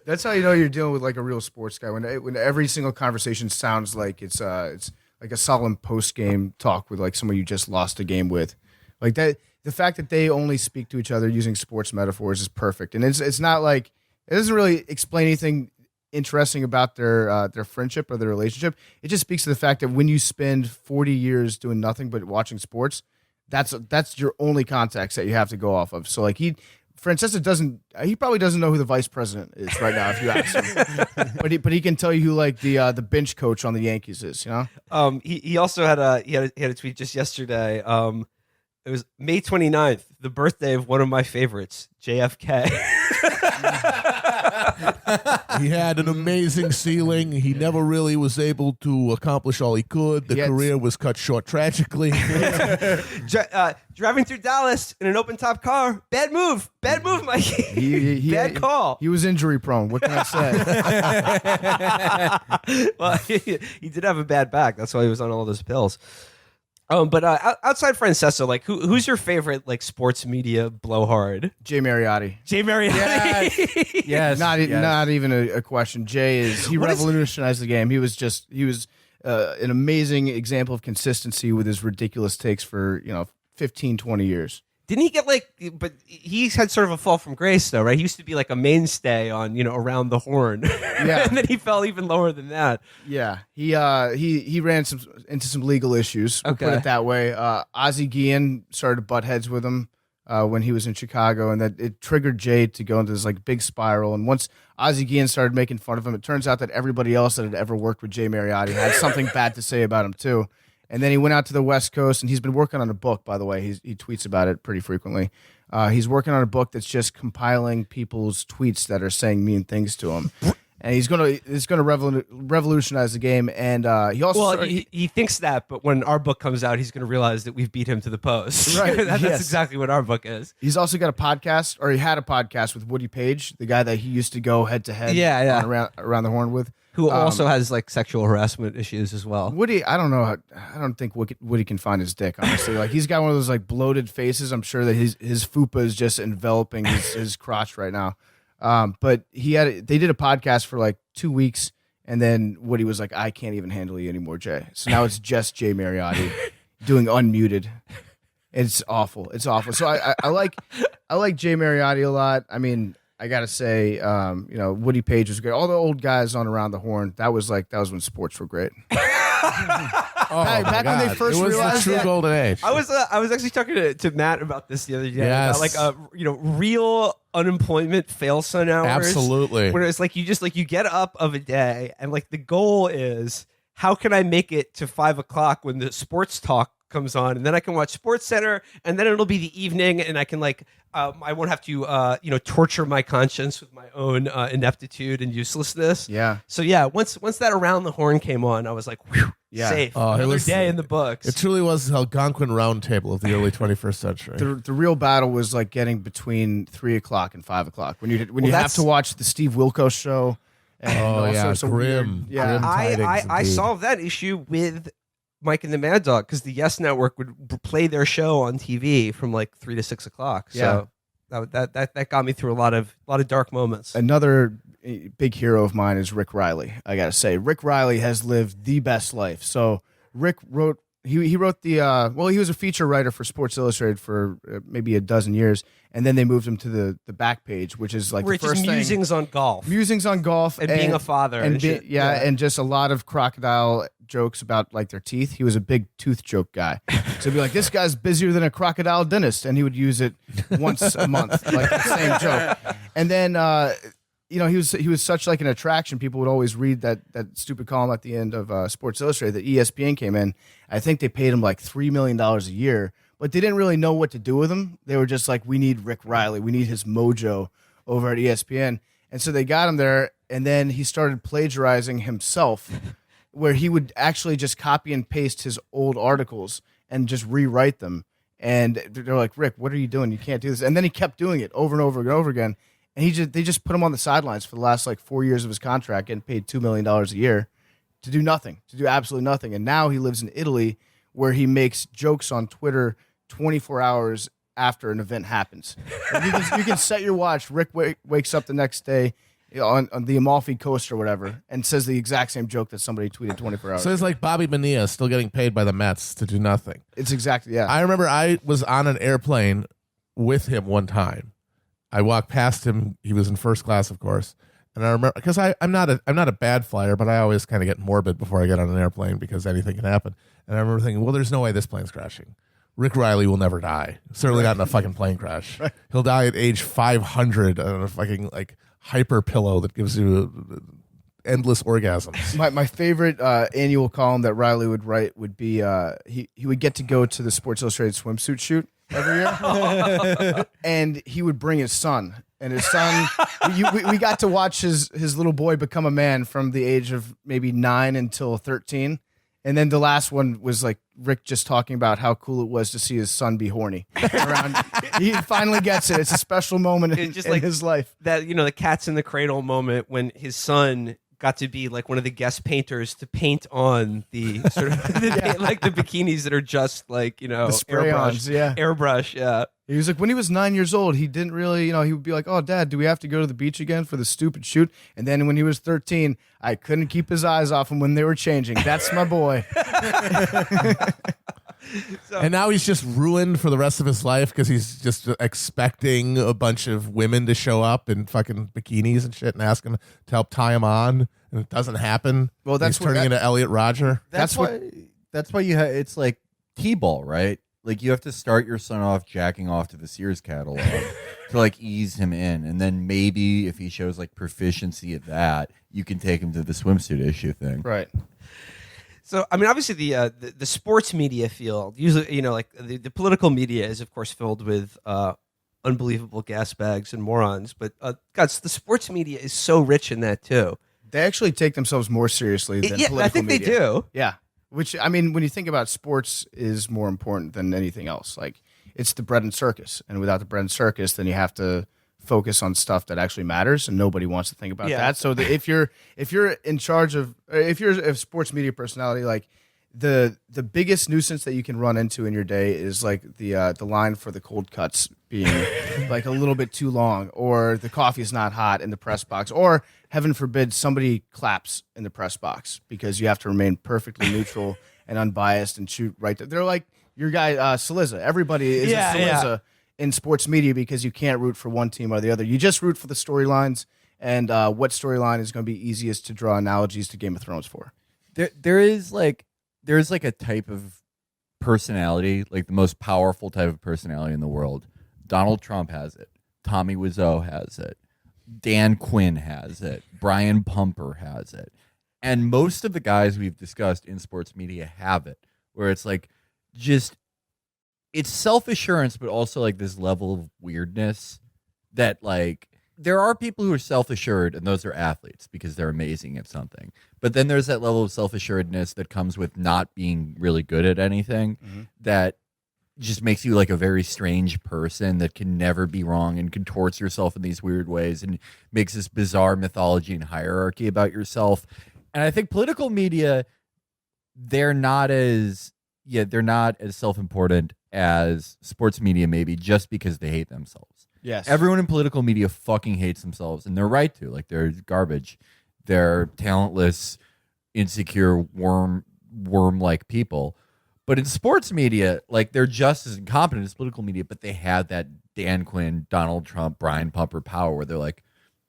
That's how you know you're dealing with like a real sports guy. When every single conversation sounds like it's like a solemn post game talk with like someone you just lost a game with, like that. The fact that they only speak to each other using sports metaphors is perfect, and it's not like it doesn't really explain anything interesting about their friendship or their relationship. It just speaks to the fact that when you spend 40 years doing nothing but watching sports, that's your only context that you have to go off of. So like Francesa he probably doesn't know who the vice president is right now if you ask him, but he can tell you who like the bench coach on the Yankees is. He also had a tweet just yesterday. It was May 29th, the birthday of one of my favorites, JFK. He had an amazing ceiling. He never really was able to accomplish all he could. The career was cut short tragically. Driving through Dallas in an open-top car. Bad move, Mikey. Bad call. He was injury prone. What can I say? Well, he did have a bad back. That's why he was on all those pills. But outside Francesa, like who's your favorite like sports media blowhard? Jay Mariotti. Yes. Not even a question. Jay revolutionized the game. He was an amazing example of consistency with his ridiculous takes for 15, 20 years. Didn't he get but he's had sort of a fall from grace though, right? He used to be like a mainstay on, Around the Horn. Yeah. And then he fell even lower than that. Yeah. He ran into some legal issues. We'll put it that way. Ozzie Guillen started to butt heads with him when he was in Chicago, and that it triggered Jay to go into this like big spiral. And once Ozzie Guillen started making fun of him, it turns out that everybody else that had ever worked with Jay Mariotti had something bad to say about him too. And then he went out to the West Coast, and he's been working on a book, by the way. He tweets about it pretty frequently. He's working on a book that's just compiling people's tweets that are saying mean things to him. And it's gonna revolutionize the game. And he also he thinks that, but when our book comes out, he's going to realize that we've beat him to the post. Right. That's exactly what our book is. He's also got a podcast, or he had a podcast with Woody Page, the guy that he used to go head to head Around the Horn with. who also has like sexual harassment issues as well. Woody, I don't know. I don't think Woody can find his dick, honestly. Like, he's got one of those like bloated faces. I'm sure that his fupa is just enveloping his crotch right now. But they did a podcast for like 2 weeks, and then Woody was like, I can't even handle you anymore, Jay. So now it's just Jay Mariotti doing unmuted. It's awful. It's awful. So I like Jay Mariotti a lot. I mean, I gotta say, Woody Page was great. All the old guys on Around the Horn. That was when sports were great. Back when they first it was realized the true golden age. I was actually talking to Matt about this the other day. Yes. About real unemployment fail son hours. Absolutely. Where it's like you get up of a day and like the goal is, how can I make it to 5 o'clock when the sports talk comes on, and then I can watch Sports Center, and then it'll be the evening, and I can I won't have to torture my conscience with my own ineptitude and uselessness. Yeah. So yeah, once that Around the Horn came on, I was like, whew, safe. Oh, Another day in the books. It truly was the Algonquin Round Table of the early 21st century. The real battle was like getting between 3 o'clock and 5 o'clock when you have to watch the Steve Wilkos show. And all sorts of grim. weird- yeah. Grim tidings, I indeed. solved that issue with Mike and the Mad Dog because the Yes Network would play their show on TV from like 3 to 6 o'clock. So that got me through a lot of dark moments. Another big hero of mine is Rick Reilly. I gotta say, Rick Reilly has lived the best life. So Rick wrote. He wrote the he was a feature writer for Sports Illustrated for maybe a dozen years, and then they moved him to the back page, which is like Where the it's just first thing. musings on golf Musings on golf and being a father and shit. and just a lot of crocodile jokes about like their teeth. He was a big tooth joke guy, so he'd be like, "This guy's busier than a crocodile dentist," and he would use it once a month, like the same joke. And then he was such like an attraction. People would always read that stupid column at the end of Sports Illustrated that ESPN came in. I think they paid him like $3 million a year, but they didn't really know what to do with him. They were just like, we need Rick Reilly. We need his mojo over at ESPN. And so they got him there, and then he started plagiarizing himself, where he would actually just copy and paste his old articles and just rewrite them. And they're like, Rick, what are you doing? You can't do this. And then he kept doing it over and over and over again. And they just put him on the sidelines for the last like 4 years of his contract, getting paid $2 million a year to do nothing, to do absolutely nothing. And now he lives in Italy, where he makes jokes on Twitter 24 hours after an event happens. And you can set your watch. Rick wakes up the next day on the Amalfi Coast or whatever and says the exact same joke that somebody tweeted 24 hours. So it's like Bobby Bonilla still getting paid by the Mets to do nothing. It's exactly, yeah. I remember I was on an airplane with him one time. I walked past him. He was in first class, of course. And I remember, because I'm not a bad flyer, but I always kind of get morbid before I get on an airplane because anything can happen. And I remember thinking, well, there's no way this plane's crashing. Rick Reilly will never die. Certainly not in a fucking plane crash. Right. He'll die at age 500 on a fucking like hyper pillow that gives you endless orgasms. My favorite annual column that Reilly would write would be he would get to go to the Sports Illustrated swimsuit shoot every year, and he would bring his son. And his son, we got to watch his little boy become a man from the age of maybe 9 until 13. And then the last one was like Rick just talking about how cool it was to see his son be horny. He finally gets it. It's a special moment in his life. That, the cat's in the cradle moment when his son got to be like one of the guest painters to paint on the sort of like the bikinis that are just like, the spray-ons, airbrush. Yeah. He was like, when he was 9 years old, he didn't really, he would be like, oh, Dad, do we have to go to the beach again for the stupid shoot? And then when he was 13, I couldn't keep his eyes off him when they were changing. That's my boy. And now he's just ruined for the rest of his life because he's just expecting a bunch of women to show up in fucking bikinis and shit and ask him to help tie him on. And it doesn't happen. Well, that's he's turning into Elliot Rodger. That's why you have, it's like T-ball, right? Like you have to start your son off jacking off to the Sears catalog to like ease him in, and then maybe if he shows like proficiency at that, you can take him to the swimsuit issue thing. Right. So, I mean, obviously the sports media field, usually, like the political media is, of course, filled with unbelievable gas bags and morons. But, God, the sports media is so rich in that, too. They actually take themselves more seriously than political media. I think they do. Yeah. Which, I mean, when you think about sports is more important than anything else. Like, it's the bread and circus. And without the bread and circus, then you have to focus on stuff that actually matters, and nobody wants to think about Yeah. that. So if you're in charge of, if you're a sports media personality, like the biggest nuisance that you can run into in your day is like the line for the cold cuts being like a little bit too long, or the coffee's not hot in the press box, or heaven forbid somebody claps in the press box because you have to remain perfectly neutral and unbiased and shoot right there. They're like your guy Saliza. Everybody is a Saliza in sports media because you can't root for one team or the other. You just root for the storylines, and what storyline is going to be easiest to draw analogies to Game of Thrones for. There's like a type of personality, like the most powerful type of personality in the world. Donald Trump has it. Tommy Wiseau has it. Dan Quinn has it. Brian Pumper has it. And most of the guys we've discussed in sports media have it, where it's like just it's self-assurance, but also like this level of weirdness that like there are people who are self-assured, and those are athletes because they're amazing at something. But then there's that level of self-assuredness that comes with not being really good at anything that just makes you like a very strange person that can never be wrong and contorts yourself in these weird ways and makes this bizarre mythology and hierarchy about yourself. And I think political media, they're not as self-important as sports media maybe, just because they hate themselves. Yes. Everyone in political media fucking hates themselves, and they're right to. Like, they're garbage. They're talentless, insecure, worm-like people. But in sports media, like, they're just as incompetent as political media, but they have that Dan Quinn, Donald Trump, Brian Pumper power where they're like,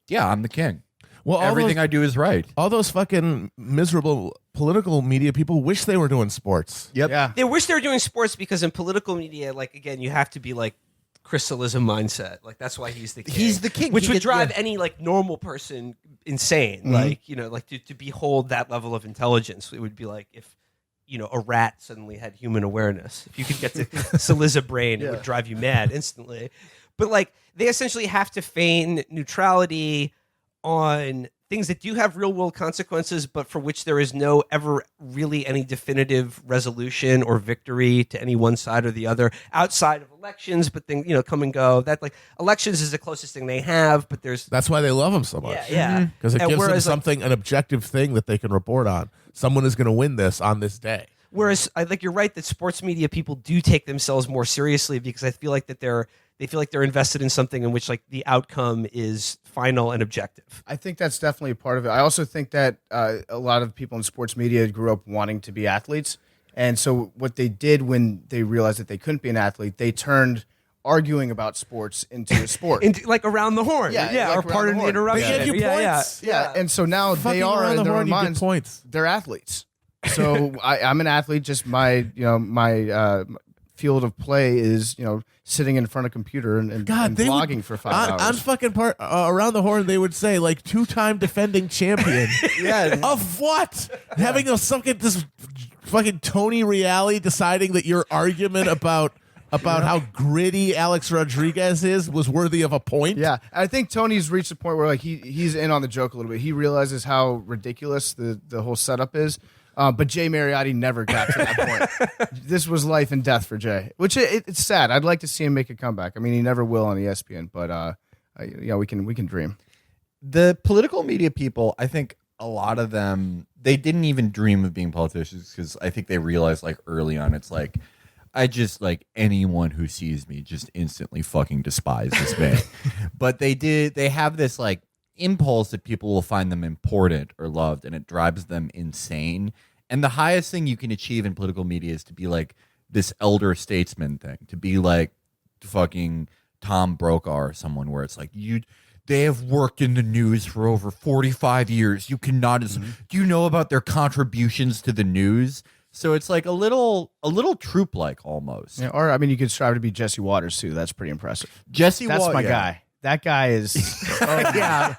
yeah, I'm the king. Well, everything I do is right. All those fucking miserable political media people wish they were doing sports. Yep. Yeah. They wish they were doing sports because in political media, like, again, you have to be like Crystalism mindset. Like, that's why he's the king. He's the king. Which He would gets- drive yeah. any like normal person insane. Like, you know, like to behold that level of intelligence. It would be like if, you know, a rat suddenly had human awareness. If you could get to Saliza brain, it would drive you mad instantly. But like, they essentially have to feign neutrality on things that do have real world consequences, but for which there is no ever really any definitive resolution or victory to any one side or the other outside of elections. But things, you know, come and go. That like elections is the closest thing they have, but there's That's why they love him so much. yeah. Because it And gives them whereas, like, something, an objective thing that they can report on. Someone is going to win this on this day. Whereas I think you're right that sports media people do take themselves more seriously because I feel like that they feel like they're invested in something in which like the outcome is final and objective. I think that's definitely a part of it. I also think that a lot of people in sports media grew up wanting to be athletes. And so what they did when they realized that they couldn't be an athlete, they turned arguing about sports into a sport. Like around the horn. Yeah, like or around pardon the the horn. interruption. They give you points. Yeah, and so now they Fucking are around in the their horn, own you get minds. points. They're athletes. So I'm an athlete. Just my field of play is sitting in front of a computer and they blogging would, for 5 hours. on fucking around the horn, they would say like 2-time defending champion. Of what? Having this fucking Tony Reilly deciding that your argument about how gritty Alex Rodriguez was worthy of a point. Yeah, I think Tony's reached a point where like he's in on the joke a little bit. He realizes how ridiculous the whole setup is. But Jay Mariotti never got to that point. This was life and death for Jay, which it's sad. I'd like to see him make a comeback. I mean, he never will on ESPN, but we can dream. The political media people, I think a lot of them, they didn't even dream of being politicians because I think they realized like early on, it's like, I just like anyone who sees me just instantly fucking despise this man. But they have this like impulse that people will find them important or loved, and it drives them insane. And the highest thing you can achieve in political media is to be like this elder statesman thing, to be like fucking Tom Brokaw or someone where it's like they have worked in the news for over 45 years. You cannot do you know about their contributions to the news? So it's like a little troop like almost. Yeah, or I mean, you could strive to be Jesse Waters too. That's pretty impressive. Jesse That's Waters, my guy. That guy is. Yeah.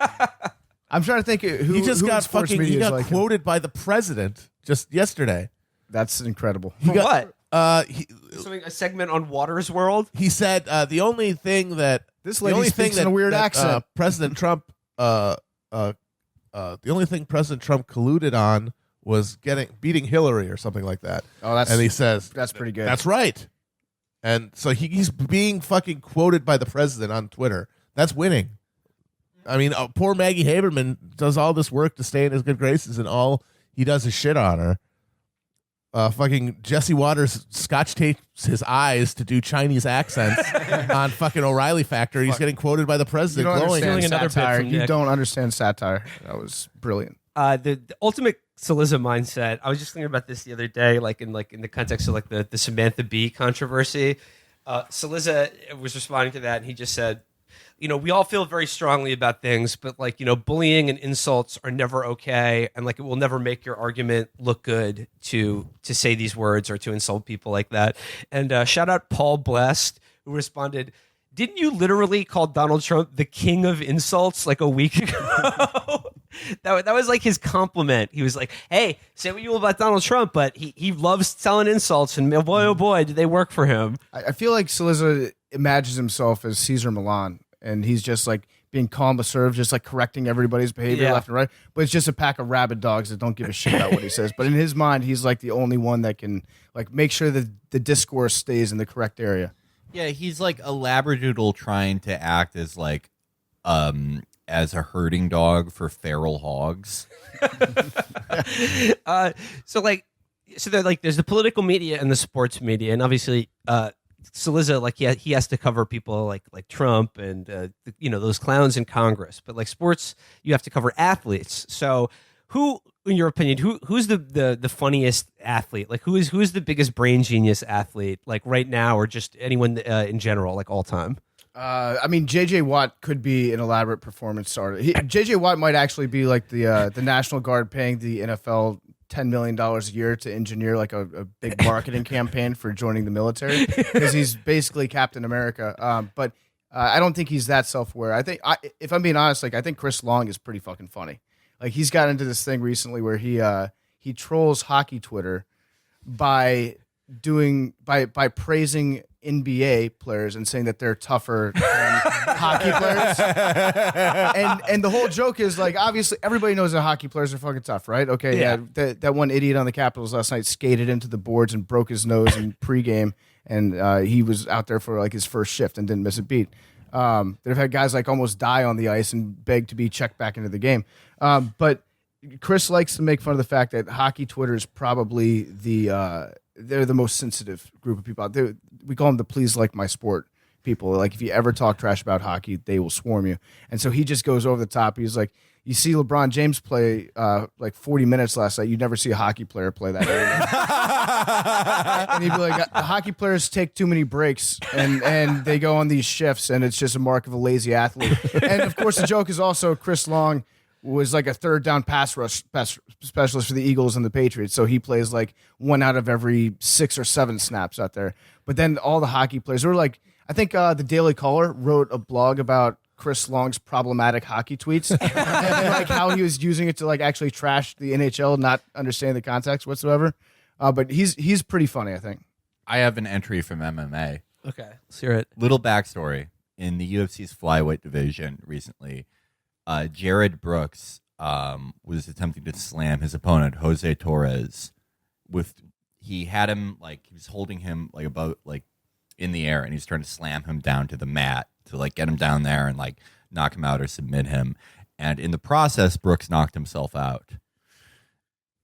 I'm trying to think who He just who in got sports fucking. media He is got like him. quoted by the president just yesterday. That's incredible. For what? He A segment on Waters World? he said the only thing that This the lady only speaks thing in a weird that, accent. President Trump the only thing President Trump colluded on was beating Hillary or something like that. Oh, that's And he says that's pretty good. that's right. And so he's being fucking quoted by the president on Twitter. That's winning. I mean, poor Maggie Haberman does all this work to stay in his good graces, and all he does is shit on her. Fucking Jesse Waters scotch tapes his eyes to do Chinese accents on fucking O'Reilly Factor. He's getting quoted by the You president don't glowing. understand Another bit satire. from You Nick. don't understand satire. That was brilliant. The ultimate Saliza mindset. I was just thinking about this the other day, in the context of the Samantha Bee controversy. Saliza was responding to that, and he just said, we all feel very strongly about things, but bullying and insults are never okay, and it will never make your argument look good to say these words or to insult people like that. And shout out Paul Blessed, who responded, "Didn't you literally call Donald Trump the king of insults a week ago?" That was his compliment. He was like, "Hey, say what you will about Donald Trump, but he loves telling insults, and boy, oh boy, do they work for him." I feel like Saliza imagines himself as Caesar Milan, and he's just being calm but serve, just correcting everybody's behavior left and right. But it's just a pack of rabid dogs that don't give a shit about what he says. But in his mind, he's the only one that can make sure that the discourse stays in the correct area. Yeah, he's like a labradoodle trying to act as as a herding dog for feral hogs. So they're there's the political media and the sports media, and obviously Saliza he has to cover people like Trump and those clowns in Congress, but sports you have to cover athletes. So who, in your opinion, who's the funniest athlete? Who's the biggest brain genius athlete right now, or just anyone in general, all time? I mean, J.J. Watt could be an elaborate performance starter. J.J. Watt might actually be the National Guard paying the NFL $10 million a year to engineer a big marketing campaign for joining the military, because he's basically Captain America. But I don't think he's that self-aware. I think, if I'm being honest, I think Chris Long is pretty fucking funny. He's got into this thing recently where he trolls hockey Twitter by praising NBA players and saying that they're tougher than hockey players. And the whole joke is obviously everybody knows that hockey players are fucking tough, right? Okay, yeah. That one idiot on the Capitals last night skated into the boards and broke his nose in pregame, and he was out there for his first shift and didn't miss a beat. They've had guys almost die on the ice and beg to be checked back into the game. But Chris likes to make fun of the fact that hockey Twitter is probably they're the most sensitive group of people out there. We call them the please like my sport people. If you ever talk trash about hockey, they will swarm you. And so he just goes over the top. He's like, you see LeBron James play 40 minutes last night. You never see a hockey player play that way. And he'd be like, hockey players take too many breaks and they go on these shifts, and it's just a mark of a lazy athlete. And of course, the joke is also Chris Long was a third down pass rush specialist for the Eagles and the Patriots. So he plays 1 out of every 6 or 7 snaps out there. But then all the hockey players were I think the Daily Caller wrote a blog about Chris Long's problematic hockey tweets and how he was using it to actually trash the NHL, not understanding the context whatsoever. But he's pretty funny, I think. I have an entry from MMA. Okay, let's hear it. Little backstory. In the UFC's flyweight division recently, Jared Brooks was attempting to slam his opponent, Jose Torres. He had him he was holding him above in the air, and he's trying to slam him down to the mat to get him down there and knock him out or submit him. And in the process, Brooks knocked himself out.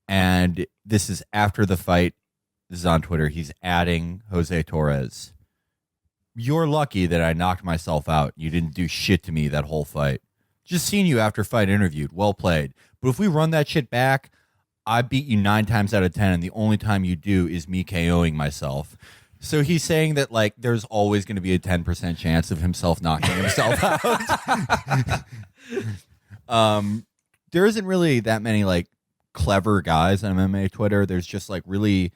And this is after the fight. This is on Twitter. He's adding Jose Torres. You're lucky that I knocked myself out. You didn't do shit to me that whole fight. Just seen you after fight interviewed. Well played. But if we run that shit back, I beat you 9 times out of 10, and the only time you do is me KOing myself. So he's saying that there's always going to be a 10% chance of himself knocking himself out. There isn't really that many clever guys on MMA Twitter. There's just really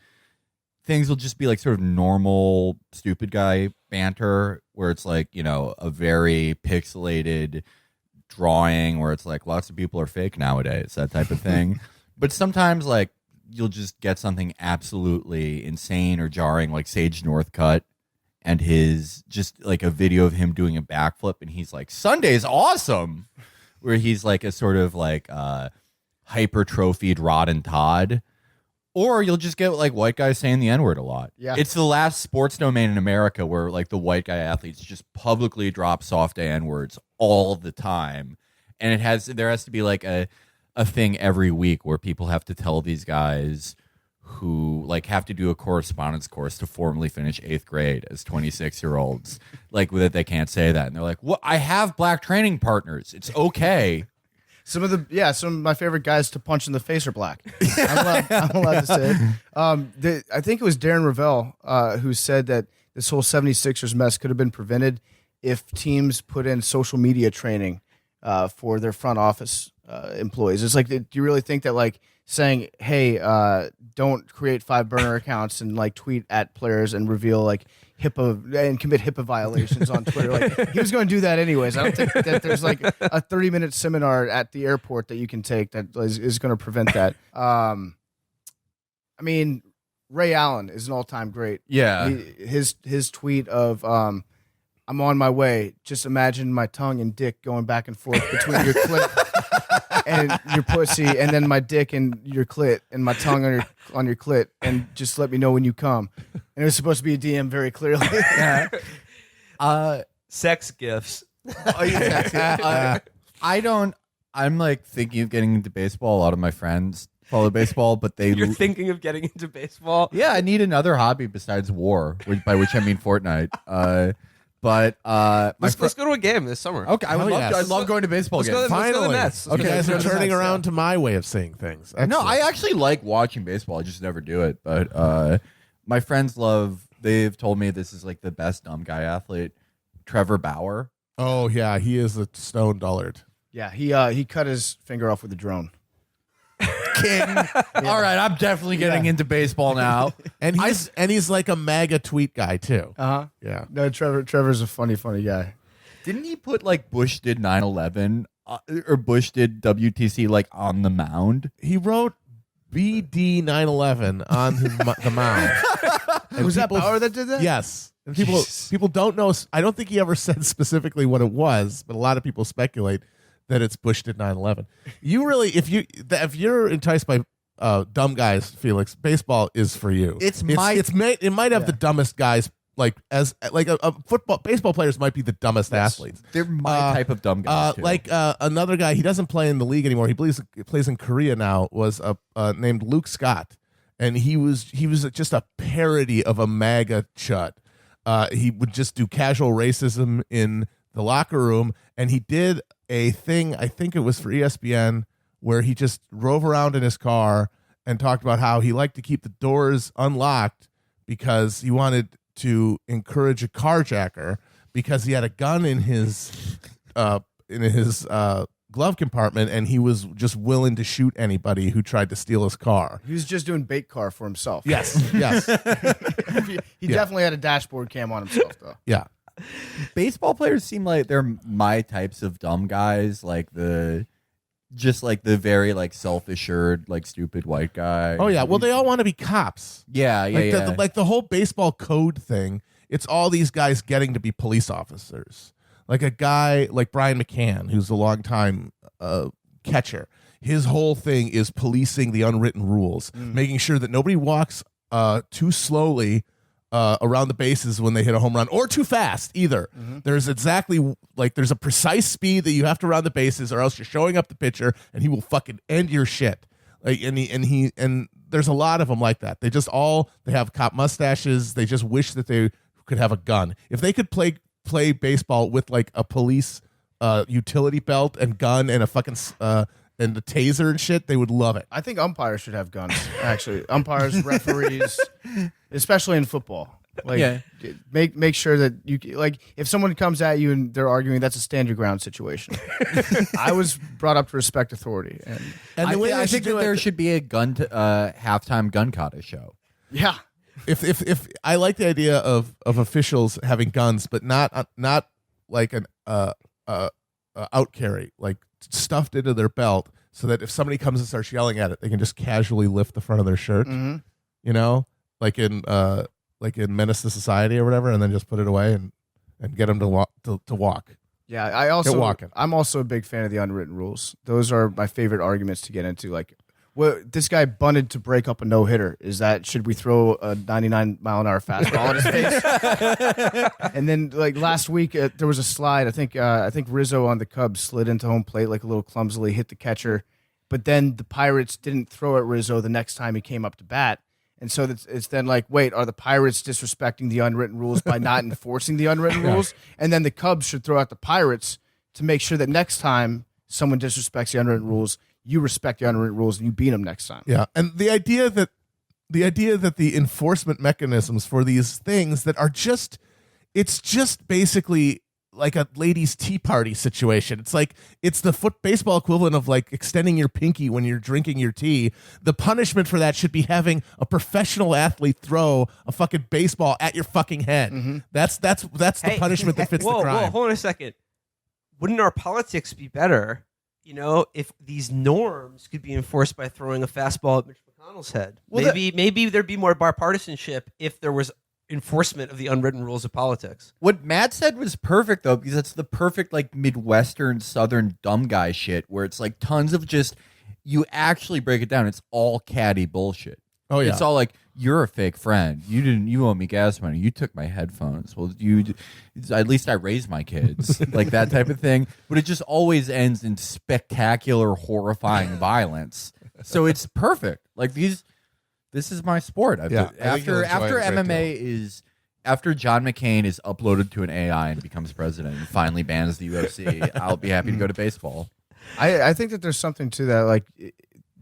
things will just be sort of normal stupid guy banter where it's a very pixelated drawing where it's lots of people are fake nowadays, that type of thing. But sometimes you'll just get something absolutely insane or jarring, like Sage Northcutt and his just a video of him doing a backflip, and he's like, Sunday's awesome, where he's a sort of hypertrophied Rod and Todd, Or you'll just get like white guys saying the N-word a lot. Yeah. It's the last sports domain in America where like the white guy athletes just publicly drop soft N-words all the time. And there has to be like a thing every week where people have to tell these guys who like have to do a correspondence course to formally finish 8th grade as 26-year-olds, like that they can't say that. And they're like, well, I have black training partners. It's okay. Some of my favorite guys to punch in the face are black. I'm allowed to say it. I think it was Darren Ravel who said that this whole 76ers mess could have been prevented if teams put in social media training for their front office employees. It's like, do you really think that like saying, hey, don't create 5 burner accounts and like tweet at players and reveal like HIPAA and commit HIPAA violations on Twitter. Like he was going to do that anyways. I don't think that there's like a 30-minute seminar at the airport that you can take that is going to prevent that. I mean, Ray Allen is an all-time great. Yeah. His tweet of I'm on my way. Just imagine my tongue and dick going back and forth between your clit and your pussy, and then my dick and your clit, and my tongue on your clit, and just let me know when you come. And it was supposed to be a DM very clearly. Sex gifts. I'm like thinking of getting into baseball. A lot of my friends follow baseball, but You're thinking of getting into baseball? Yeah, I need another hobby besides war, by which I mean Fortnite. Let's go to a game this summer. Okay, I would love to. I love going to baseball Let's games. go to the Finally. Nets. Okay, guys are Let's go to the turning Nets. around to my way of seeing things. No, Excellent. I actually like watching baseball. I just never do it. But my friends they've told me this is like the best dumb guy athlete, Trevor Bauer. Oh, yeah, he is a stone dullard. Yeah, he cut his finger off with a drone. King. All right, I'm definitely getting into baseball now. And he's like a MAGA tweet guy, too. Uh-huh. Yeah. No, Trevor's a funny guy. Didn't he put like Bush did 9/11 or Bush did WTC like on the mound? He wrote BD 9/11 on the mound. And Was that Bauer that did that? Yes. And people don't know. I don't think he ever said specifically what it was, but a lot of people speculate that it's Bush did 9/11. You really, if you're enticed by dumb guys, Felix, baseball is for you. It might have the dumbest guys. Like baseball players might be the dumbest athletes. They're my type of dumb guys. Too. Another guy, he doesn't play in the league anymore. He plays in Korea now. Was named Luke Scott, and he was just a parody of a MAGA chud. He would just do casual racism in the locker room, and he did a thing, I think it was for ESPN, where he just drove around in his car and talked about how he liked to keep the doors unlocked because he wanted to encourage a carjacker because he had a gun in his glove compartment, and he was just willing to shoot anybody who tried to steal his car. He was just doing bait car for himself. Yes. He definitely had a dashboard cam on himself, though. Yeah. Baseball players seem like they're my types of dumb guys, like the very like self-assured, like stupid white guy. Oh yeah. Well, they all want to be cops. Yeah. Like the whole baseball code thing. It's all these guys getting to be police officers. Like a guy like Brian McCann, who's a longtime catcher. His whole thing is policing the unwritten rules, making sure that nobody walks too slowly around the bases when they hit a home run, or too fast either. There's there's a precise speed that you have to round the bases, or else you're showing up the pitcher and he will fucking end your shit. And there's a lot of them like that. They have cop mustaches. They just wish that they could have a gun. If they could play baseball with like a police utility belt and gun and a fucking and the taser and shit, they would love it. I think umpires should have guns. Actually, umpires, referees, especially in football. Make sure that you like if someone comes at you and they're arguing, that's a stand your ground situation. I was brought up to respect authority, and I think that there should be a halftime gun kata show. Yeah. If I like the idea of officials having guns, but not like an out carry, like stuffed into their belt, so that if somebody comes and starts yelling at it, they can just casually lift the front of their shirt. Mm-hmm. You know, like in Menace to Society or whatever, and then just put it away and get them to walk. Yeah, I'm also a big fan of the unwritten rules. Those are my favorite arguments to get into. Like, well, this guy bunted to break up a no hitter. Should we throw a 99-mile-an-hour fastball in his face? And then like last week there was a slide. I think Rizzo on the Cubs slid into home plate like a little clumsily, hit the catcher, but then the Pirates didn't throw at Rizzo the next time he came up to bat. And so it's then like, wait, are the Pirates disrespecting the unwritten rules by not enforcing the unwritten rules? And then the Cubs should throw out the Pirates to make sure that next time someone disrespects the unwritten rules, you respect the unwritten rules and you beat them next time. Yeah, and the idea that the enforcement mechanisms for these things that are it's just basically like a ladies' tea party situation. It's like it's the baseball equivalent of like extending your pinky when you're drinking your tea. The punishment for that should be having a professional athlete throw a fucking baseball at your fucking head. Mm-hmm. That's the punishment that fits the crime. Whoa, hold on a second. Wouldn't our politics be better, if these norms could be enforced by throwing a fastball at Mitch McConnell's head? Well, maybe there'd be more bipartisanship if there was enforcement of the unwritten rules of politics. What Matt said was perfect, though, because it's the perfect, like, Midwestern, Southern dumb guy shit, where it's, like, tons of just, you actually break it down, it's all catty bullshit. Oh, yeah. It's all like, you're a fake friend. You owe me gas money. You took my headphones. Well, at least I raised my kids. Like, that type of thing. But it just always ends in spectacular, horrifying violence. So it's perfect. Like, this is my sport. After John McCain is uploaded to an AI and becomes president and finally bans the UFC, I'll be happy to go to baseball. I think that there's something to that. Like,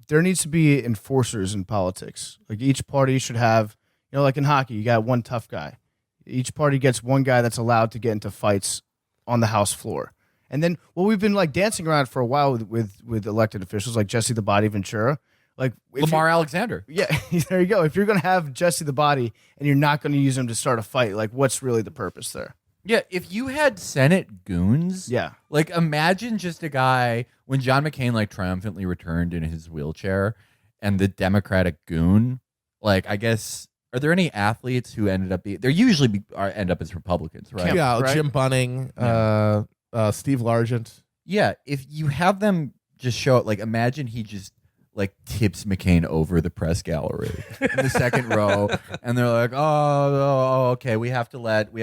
there needs to be enforcers in politics. Like, each party should have, like in hockey, you got one tough guy. Each party gets one guy that's allowed to get into fights on the House floor. And then, we've been like dancing around for a while with elected officials like Jesse the Body Ventura. Like Lamar Alexander. Yeah, there you go. If you're going to have Jesse the Body and you're not going to use him to start a fight, like, what's really the purpose there? Yeah, if you had Senate goons, Yeah. like, imagine just a guy when John McCain like triumphantly returned in his wheelchair, and the Democratic goon, like, I guess, are there any athletes who ended up they usually end up as Republicans, right? Yeah, right? Jim Bunning, Steve Largent. Yeah, if you have them just show it, like, imagine he just like tips McCain over the press gallery in the second row, and they're like, oh, okay, we have to let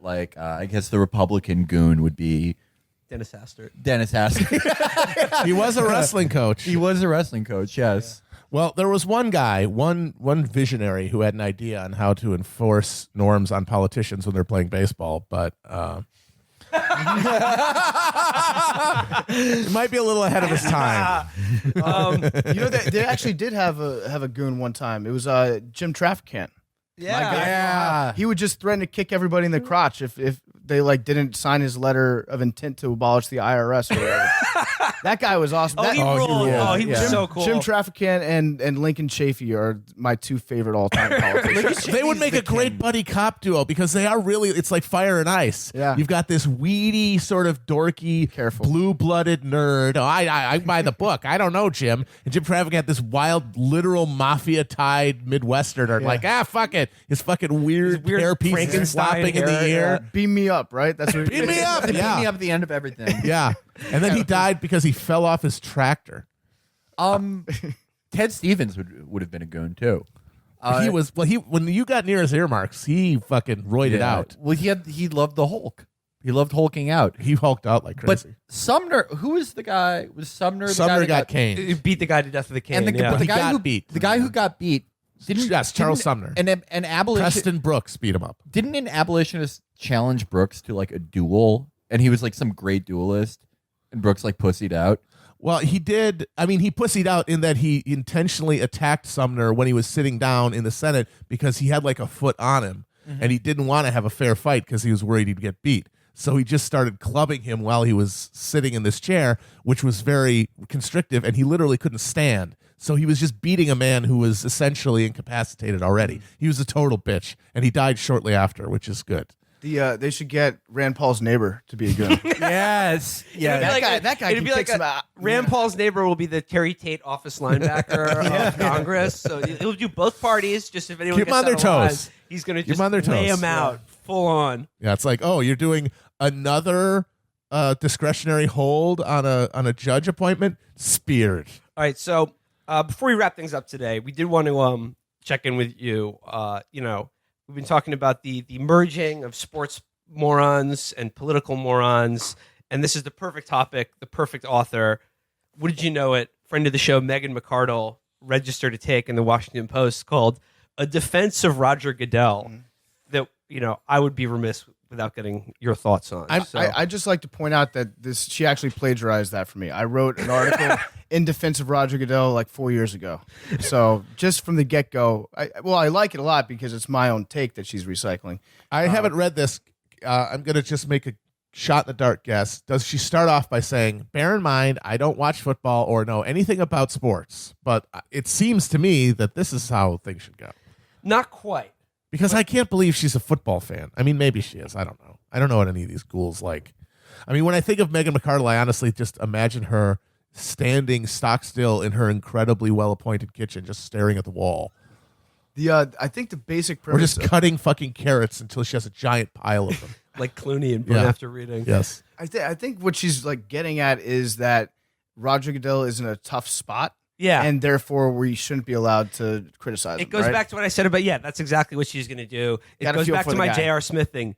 like I guess the Republican goon would be Dennis Hastert. He was a wrestling coach. He was a wrestling coach, yes. Well, there was one guy, one visionary who had an idea on how to enforce norms on politicians when they're playing baseball, but it might be a little ahead of his time. They actually did have a goon one time. It was Jim Traficant. Yeah. He would just threaten to kick everybody in the crotch if they like didn't sign his letter of intent to abolish the IRS or whatever. That guy was awesome. He ruled. He was so cool. Jim Traficant and Lincoln Chafee are my two favorite all-time politicians. They would make a great buddy cop duo because they are really, it's like fire and ice. Yeah. You've got this weedy, sort of dorky, blue-blooded nerd. Oh, I buy the book. I don't know, Jim. And Jim Traficant, this wild, literal mafia-tied Midwesterner. Yeah. Like, fuck it. His fucking weird hairpiece Frankenstein flopping in the air. Beam me up, right? That's what Beam me up. Beat Yeah. me up at the end of everything. Yeah. And then he died because he fell off his tractor. Ted Stevens would have been a goon too. When you got near his earmarks, he fucking roided out. Well, he loved the Hulk. He loved hulking out. He hulked out like But crazy. Sumner, who was the guy? Was Sumner the guy Sumner that got caned. He beat the guy to death with a cane. And the yeah. guy got who beat. The guy who got beat. Yes, Charles Sumner. An abolitionist. Preston Brooks beat him up. Didn't an abolitionist challenge Brooks to like a duel? And he was like some great duelist. And Brooks like pussied out. Well, he did. I mean, he pussied out in that he intentionally attacked Sumner when he was sitting down in the Senate because he had like a foot on him. And he didn't want to have a fair fight because he was worried he'd get beat. So he just started clubbing him while he was sitting in this chair, which was very constrictive, and he literally couldn't stand. So he was just beating a man who was essentially incapacitated already. He was a total bitch, and he died shortly after, which is good. They should get Rand Paul's neighbor to be a goon. Yes. Yeah. That guy It'd can be kick like some out. Rand Paul's neighbor will be the Terry Tate office linebacker of Congress. So he'll do both parties. Just if anyone Keep gets them on out their alive, toes. he's going to Keep just 'em on their lay toes. him out full on. Yeah, it's like, oh, you're doing another discretionary hold on a judge appointment? Speared. All right, so Before we wrap things up today, we did want to check in with you. We've been talking about the merging of sports morons and political morons, and this is the perfect topic, the perfect author. Wouldn't you know it? Friend of the show, Megan McArdle, registered a take in the Washington Post called "A Defense of Roger Goodell." That I would be remiss without getting your thoughts on. I just like to point out that she actually plagiarized that for me. I wrote an article in defense of Roger Goodell like 4 years ago. So just from the get-go, I like it a lot because it's my own take that she's recycling. I haven't read this. I'm going to just make a shot in the dark guess. Does she start off by saying, bear in mind, I don't watch football or know anything about sports, but it seems to me that this is how things should go? Not quite. Because I can't believe she's a football fan. I mean, maybe she is. I don't know. I don't know what any of these ghouls like. I mean, when I think of Megan McArdle, I honestly just imagine her standing stock still in her incredibly well-appointed kitchen, just staring at the wall. I think the basic Or premise... just cutting fucking carrots until she has a giant pile of them. Like Clooney and Burn After Reading. Yes. I think what she's like getting at is that Roger Goodell is in a tough spot. Yeah. And therefore, we shouldn't be allowed to criticize him. It goes back to what I said about, that's exactly what she's going to do. It goes back to my J.R. Smith thing.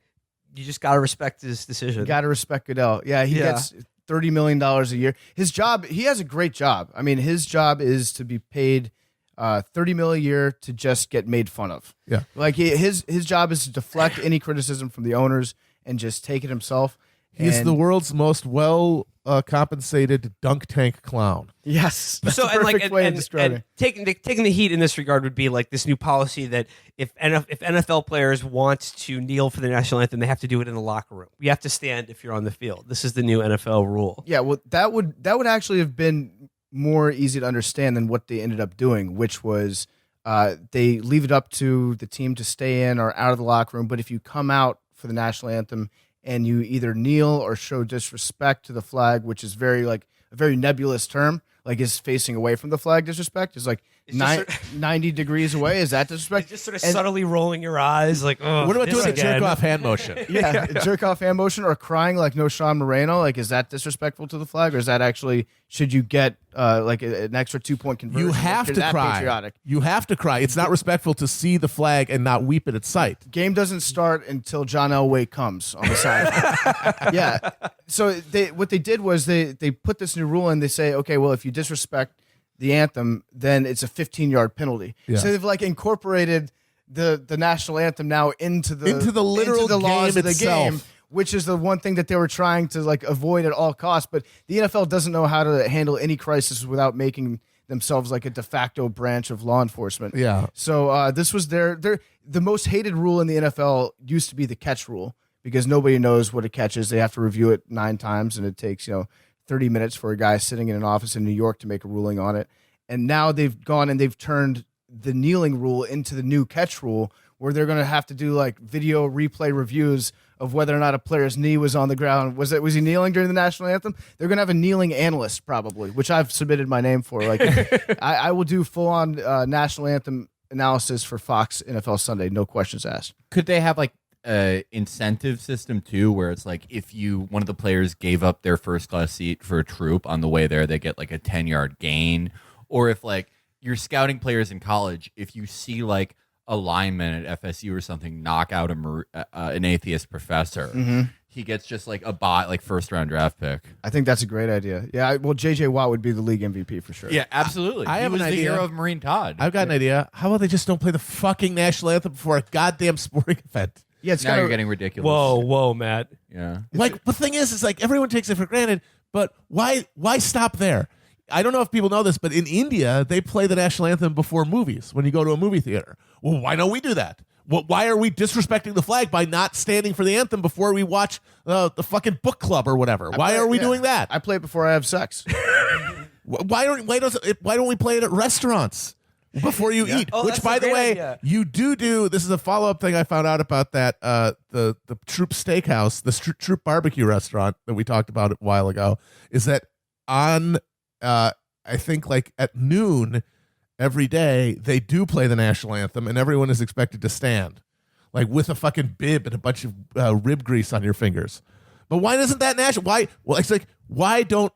You just got to respect his decision. You got to respect Goodell. Yeah, he gets $30 million a year. His job, he has a great job. I mean, his job is to be paid $30 million a year to just get made fun of. Yeah. Like his job is to deflect any criticism from the owners and just take it himself. He's the world's most compensated dunk tank clown. Yes, that's so the perfect way of and describing. taking the heat in this regard would be like this new policy that if NFL players want to kneel for the national anthem, they have to do it in the locker room. You have to stand if you're on the field. This is the new NFL rule. Yeah, well, that would actually have been more easy to understand than what they ended up doing, which was they leave it up to the team to stay in or out of the locker room. But if you come out for the national anthem and you either kneel or show disrespect to the flag, which is a very nebulous term, like is facing away from the flag disrespect, is like 90 degrees away. Is that disrespect? Just sort of subtly rolling your eyes, like, oh. What about doing a jerk off hand motion? Yeah, jerk off hand motion or crying like no Sean Moreno. Like, is that disrespectful to the flag, or is that actually should you get like an extra 2-point conversion? You have to cry. Patriotic? You have to cry. It's not respectful to see the flag and not weep at its sight. Game doesn't start until John Elway comes on the side. Yeah. So what they did was they put this new rule in. They say, okay, well, if you disrespect the anthem, then it's a 15-yard penalty. Yeah. So they've like incorporated the national anthem now into the literal laws game of the itself. game, which is the one thing that they were trying to like avoid at all costs. But the NFL doesn't know how to handle any crisis without making themselves like a de facto branch of law enforcement. Yeah. So this was the most hated rule in the NFL used to be the catch rule, because nobody knows what a catch is. They have to review it 9 times, and it takes 30 minutes for a guy sitting in an office in New York to make a ruling on it. And now they've gone and they've turned the kneeling rule into the new catch rule, where they're going to have to do like video replay reviews of whether or not a player's knee was on the ground. Was he kneeling during the national anthem? They're going to have a kneeling analyst probably, which I've submitted my name for. Like I will do full on national anthem analysis for Fox NFL Sunday. No questions asked. Could they have like incentive system too, where it's like if one of the players gave up their first class seat for a troop on the way there, they get like a 10-yard gain? Or if like you're scouting players in college, if you see like a lineman at FSU or something knock out an atheist professor, he gets just like a first round draft pick. I think that's a great idea. Yeah, well, J.J. Watt would be the league MVP for sure. Yeah, absolutely. I have he was an the idea. hero of Marine Todd. I've got an idea. How about they just don't play the fucking national anthem before a goddamn sporting event? Yeah, it's now kind you're of getting ridiculous. Whoa, Matt. Yeah. Like the thing is, it's like everyone takes it for granted, but why stop there? I don't know if people know this, but in India, they play the national anthem before movies when you go to a movie theater. Well, why don't we do that? Why are we disrespecting the flag by not standing for the anthem before we watch the fucking book club or whatever? Why are we doing that? I play it before I have sex. Why don't we play it at restaurants before you eat? Oh, Which, that's by a the great way, idea. you do. This is a follow-up thing I found out about that. The Troop Steakhouse, the Troop Barbecue restaurant that we talked about a while ago, is that on I think like at noon every day they do play the national anthem, and everyone is expected to stand, like with a fucking bib and a bunch of rib grease on your fingers. But why doesn't that national? Why? Well, it's like why don't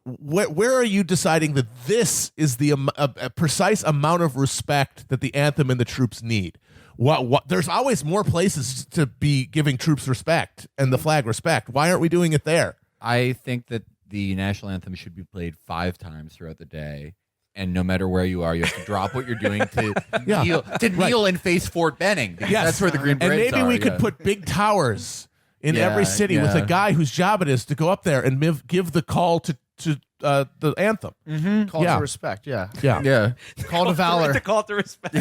where are you deciding that this is the a precise amount of respect that the anthem and the troops need? What? There's always more places to be giving troops respect and the flag respect. Why aren't we doing it there? I think that the national anthem should be played 5 times throughout the day. And no matter where you are, you have to drop what you're doing to kneel and face Fort Benning. Because that's where the Green Berets are. And maybe we could put big towers in every city with a guy whose job it is to go up there and give the call to the anthem. Call to respect. Yeah. Call to valor. To call to respect.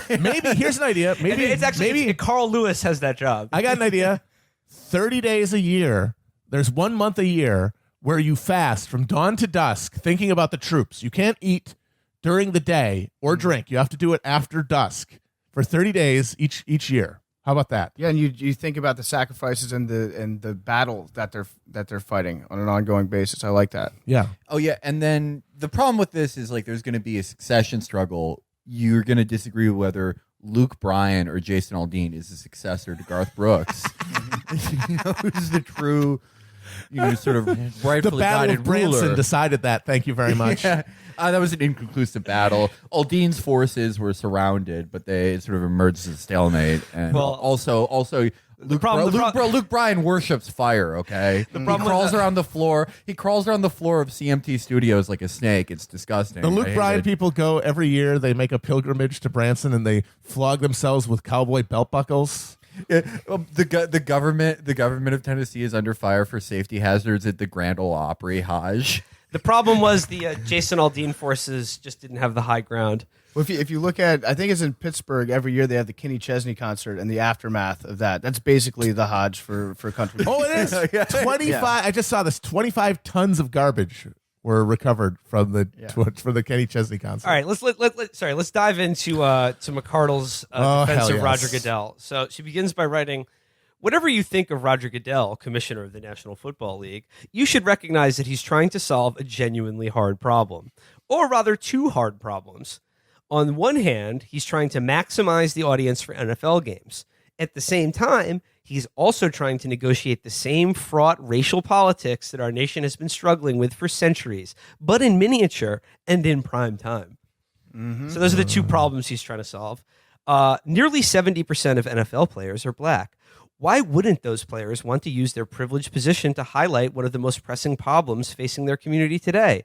Maybe here's an idea. Maybe it's actually Carl Lewis has that job. I got an idea. 30 days a year. There's 1 month a year where you fast from dawn to dusk, thinking about the troops. You can't eat during the day or drink. You have to do it after dusk for 30 days each year. How about that? Yeah, and you think about the sacrifices and the battle that they're fighting on an ongoing basis. I like that. Yeah. Oh yeah, and then the problem with this is like there's going to be a succession struggle. You're going to disagree with whether Luke Bryan or Jason Aldean is the successor to Garth Brooks. Who's the true, sort of rightfully the Battle guided of Branson ruler. decided that. Thank you very much. Yeah. That was an inconclusive battle. Aldean's forces were surrounded, but they sort of emerged as a stalemate. And also, Luke Bryan worships fire. Okay, he crawls around the floor. He crawls around the floor of CMT Studios like a snake. It's disgusting. The Luke Bryan people go every year. They make a pilgrimage to Branson and they flog themselves with cowboy belt buckles. Yeah, the government of Tennessee is under fire for safety hazards at the Grand Ole Opry Hajj. The problem was the Jason Aldean forces just didn't have the high ground. Well, if you look at, I think it's in Pittsburgh every year they have the Kenny Chesney concert and the aftermath of that. That's basically the Hajj for country. Oh, it is 25. Yeah. I just saw this. 25 tons of garbage were recovered from the Kenny Chesney concert. All right, let's dive into McArdle's defense of Roger Goodell. So she begins by writing, "Whatever you think of Roger Goodell, commissioner of the National Football League, you should recognize that he's trying to solve a genuinely hard problem, or rather 2 hard problems. On one hand, he's trying to maximize the audience for NFL games. At the same time, he's also trying to negotiate the same fraught racial politics that our nation has been struggling with for centuries, but in miniature and in prime time." So those are the 2 problems he's trying to solve. Nearly 70% of NFL players are black. Why wouldn't those players want to use their privileged position to highlight one of the most pressing problems facing their community today?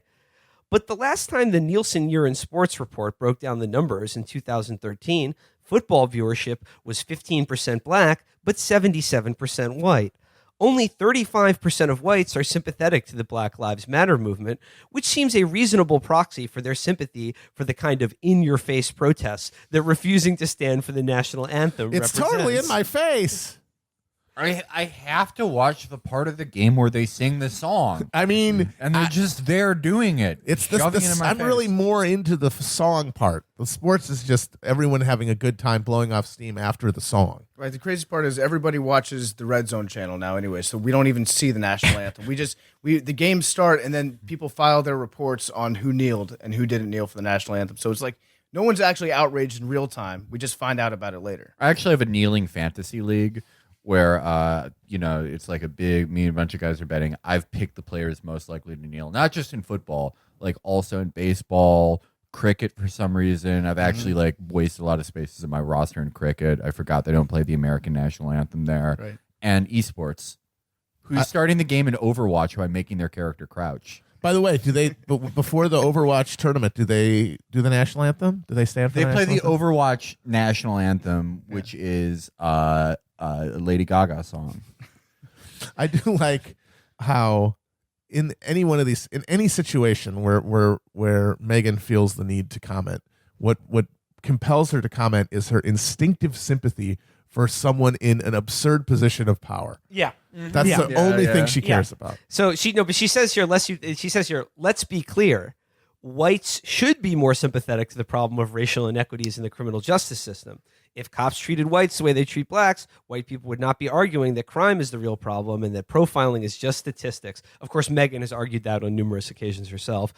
But the last time the Nielsen Year in Sports report broke down the numbers in 2013, football viewership was 15% black, but 77% white. Only 35% of whites are sympathetic to the Black Lives Matter movement, which seems a reasonable proxy for their sympathy for the kind of in-your-face protests that refusing to stand for the national anthem It's represents. totally in my face. I have to watch the part of the game where they sing the song. I mean, And they're just there doing it. it's shoving it in my I'm face. really more into the song part. The sports is just everyone having a good time blowing off steam after the song. Right. The crazy part is everybody watches the Red Zone channel now anyway, so we don't even see the national anthem. The games start and then people file their reports on who kneeled and who didn't kneel for the national anthem. So it's like no one's actually outraged in real time. We just find out about it later. I actually have a kneeling fantasy league where it's like me and a bunch of guys are betting. I've picked the players most likely to kneel, not just in football, like also in baseball, cricket for some reason. I've actually like wasted a lot of spaces in my roster in cricket. I forgot they don't play the American national anthem there. Right. And esports. Who's starting the game in Overwatch by making their character crouch? By the way, do they before the Overwatch tournament? Do they do the national anthem? Do they stand for? They the play national the anthem? Overwatch national anthem, which is a Lady Gaga song. I do like how in any one of these, in any situation where Megan feels the need to comment, what compels her to comment is her instinctive sympathy for someone in an absurd position of power. Yeah. That's the only thing she cares about. So she says here, let's be clear. Whites should be more sympathetic to the problem of racial inequities in the criminal justice system. If cops treated whites the way they treat blacks, white people would not be arguing that crime is the real problem and that profiling is just statistics. Of course, Megan has argued that on numerous occasions herself.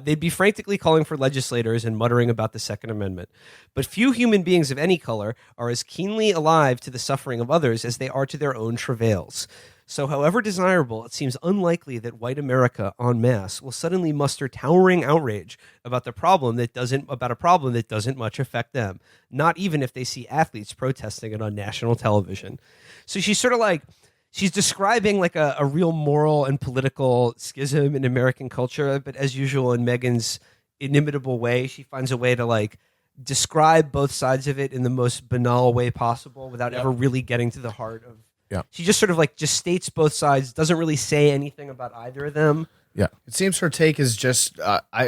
They'd be frantically calling for legislators and muttering about the Second Amendment. But few human beings of any color are as keenly alive to the suffering of others as they are to their own travails. So, however desirable, it seems unlikely that white America en masse will suddenly muster towering outrage about a problem that doesn't much affect them, not even if they see athletes protesting it on national television. So she's sort of like, she's describing like a real moral and political schism in American culture, but as usual in Meghan's inimitable way, she finds a way to like describe both sides of it in the most banal way possible without ever really getting to the heart of. Yeah. She just sort of like just states both sides, doesn't really say anything about either of them. Yeah. It seems her take is just,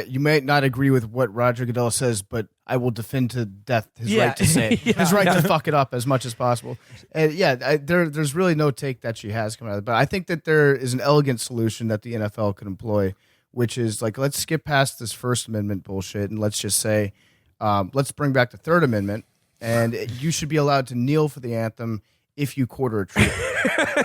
you may not agree with what Roger Goodell says, but I will defend to death his right to say it. His right to fuck it up as much as possible. And there's really no take that she has coming out of it. But I think that there is an elegant solution that the NFL could employ, which is like, let's skip past this First Amendment bullshit and let's just say, let's bring back the Third Amendment, and you should be allowed to kneel for the anthem if you quarter a troop.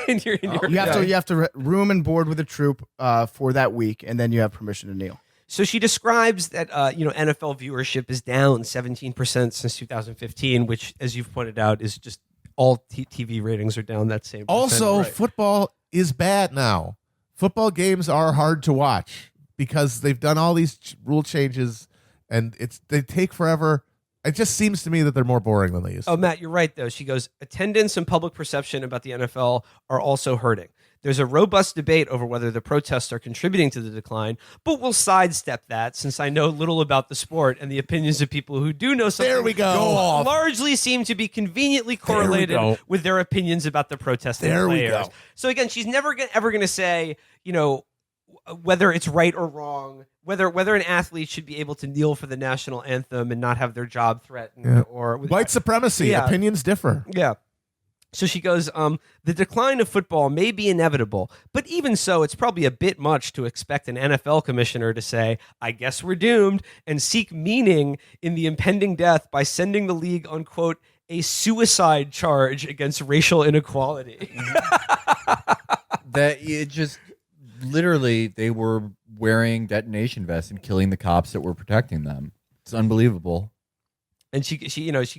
You have to room and board with a troop for that week, and then you have permission to kneel. So she describes that NFL viewership is down 17% since 2015, which, as you've pointed out, is just all TV ratings are down that same. Also, right. football is bad now. Football games are hard to watch because they've done all these rule changes, and they take forever. It just seems to me that they're more boring than they used to. Oh, Matt, you're right, though. She goes, attendance and public perception about the NFL are also hurting. There's a robust debate over whether the protests are contributing to the decline, but we'll sidestep that since I know little about the sport, and the opinions of people who do know something There we go. largely seem to be conveniently correlated with their opinions about the protesting There players. we go. So again, she's never ever going to say, whether it's right or wrong, whether an athlete should be able to kneel for the national anthem and not have their job threatened, or White supremacy. Yeah. Opinions differ. Yeah. So she goes, the decline of football may be inevitable, but even so, it's probably a bit much to expect an NFL commissioner to say, I guess we're doomed, and seek meaning in the impending death by sending the league on, quote, a suicide charge against racial inequality. That it just literally they were wearing detonation vests and killing the cops that were protecting them. It's unbelievable. And she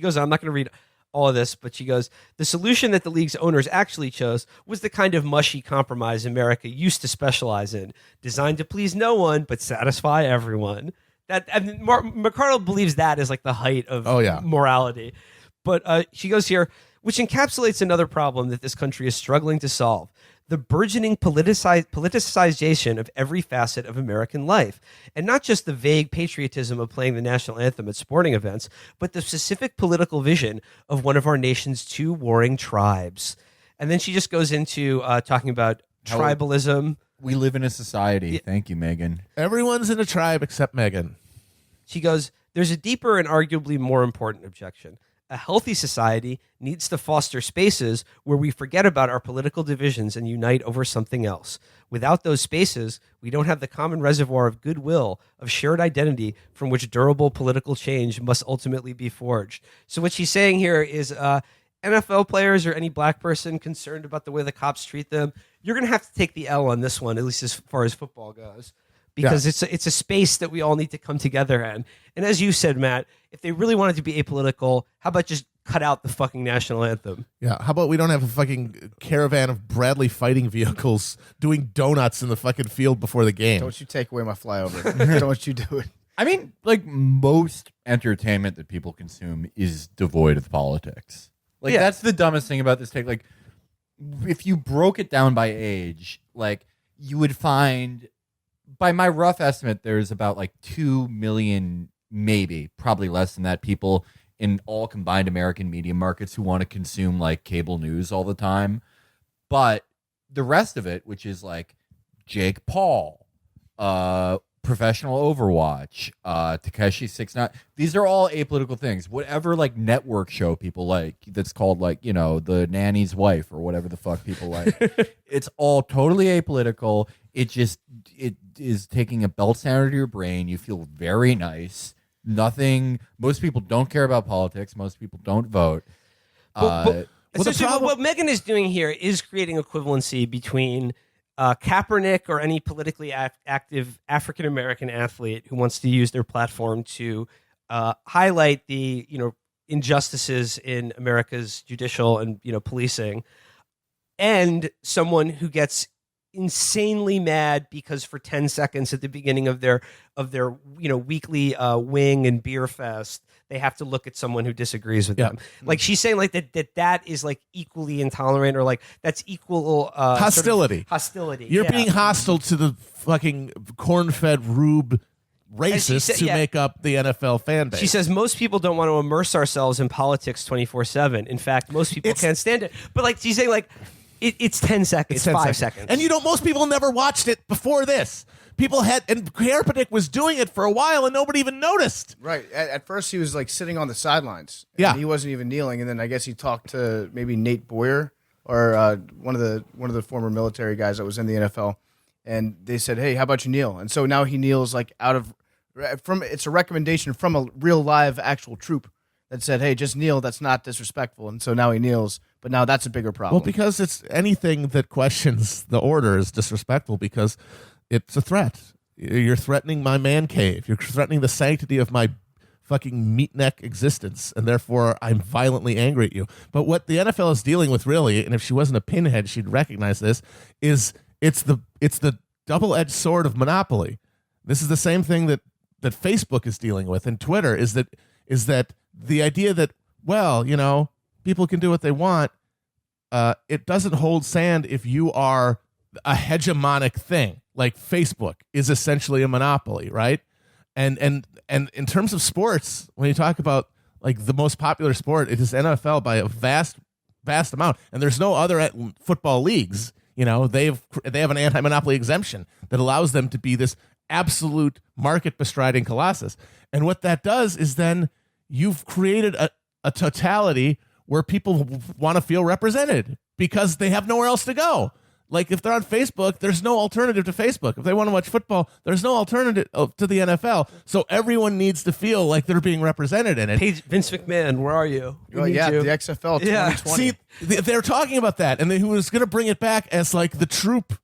goes, I'm not going to read all of this, but she goes, the solution that the league's owners actually chose was the kind of mushy compromise America used to specialize in, designed to please no one but satisfy everyone. McArdle believes that is like the height of morality. But she goes here, which encapsulates another problem that this country is struggling to solve. The burgeoning politicization of every facet of American life. And not just the vague patriotism of playing the national anthem at sporting events, but the specific political vision of one of our nation's two warring tribes. And then she just goes into talking about tribalism. We live in a society. Thank you, Megan. Everyone's in a tribe except Megan. She goes, there's a deeper and arguably more important objection. A healthy society needs to foster spaces where we forget about our political divisions and unite over something else. Without those spaces, we don't have the common reservoir of goodwill, of shared identity from which durable political change must ultimately be forged. So what she's saying here is NFL players or any black person concerned about the way the cops treat them, you're going to have to take the L on this one, at least as far as football goes. Because it's a space that we all need to come together in. And as you said, Matt, if they really wanted to be apolitical, how about just cut out the fucking national anthem? Yeah, how about we don't have a fucking caravan of Bradley fighting vehicles doing donuts in the fucking field before the game? Don't you take away my flyover. Don't you do it. I mean, like most entertainment that people consume is devoid of politics. Like that's the dumbest thing about this take. Like if you broke it down by age, like you would find, by my rough estimate, there's about like 2 million, maybe, probably less than that, people in all combined American media markets who want to consume like cable news all the time. But the rest of it, which is like Jake Paul, Professional Overwatch, Takeshi 69, these are all apolitical things. Whatever like network show people like that's called like, The Nanny's Wife or whatever the fuck people like. It's all totally apolitical. It is taking a belt sander to your brain. You feel very nice. Most people don't care about politics. Most people don't vote. Essentially, what Megan is doing here is creating equivalency between Kaepernick or any politically active African-American athlete who wants to use their platform to highlight the injustices in America's judicial and policing, and someone who gets insanely mad because for 10 seconds at the beginning of their weekly wing and beer fest, they have to look at someone who disagrees with them. Like she's saying like that is like equally intolerant, or like that's equal hostility. Sort of hostility. You're being hostile to the fucking corn-fed rube racists who make up the NFL fan base. She says most people don't want to immerse ourselves in politics 24/7. In fact, most people can't stand it. But like she's saying, like it's 10 seconds, it's 5 seconds, and most people never watched it before this. People had, and Kaepernick was doing it for a while, and nobody even noticed. Right. At first, he was like sitting on the sidelines. Yeah, he wasn't even kneeling, and then I guess he talked to maybe Nate Boyer or one of the former military guys that was in the NFL, and they said, "Hey, how about you kneel?" And so now he kneels like it's a recommendation from a real live actual troop that said, "Hey, just kneel. That's not disrespectful." And so now he kneels, but now that's a bigger problem. Well, because it's anything that questions the order is disrespectful because it's a threat. You're threatening my man cave. You're threatening the sanctity of my fucking meatneck existence, and therefore I'm violently angry at you. But what the NFL is dealing with, really, and if she wasn't a pinhead, she'd recognize this, is it's the double-edged sword of monopoly. This is the same thing that Facebook is dealing with, and Twitter is that the idea that, well, people can do what they want. It doesn't hold sand if you are a hegemonic thing. Like Facebook is essentially a monopoly, right? And in terms of sports, when you talk about like the most popular sport, it is NFL by a vast amount, and there's no other football leagues. They have an anti-monopoly exemption that allows them to be this absolute market bestriding colossus. And what that does is then you've created a totality where people want to feel represented because they have nowhere else to go. Like if they're on Facebook, there's no alternative to Facebook. If they want to watch football, there's no alternative to the NFL. So everyone needs to feel like they're being represented in it. Hey, Vince McMahon, where are you? The XFL 2020. See, they're talking about that, and who was going to bring it back as like the troop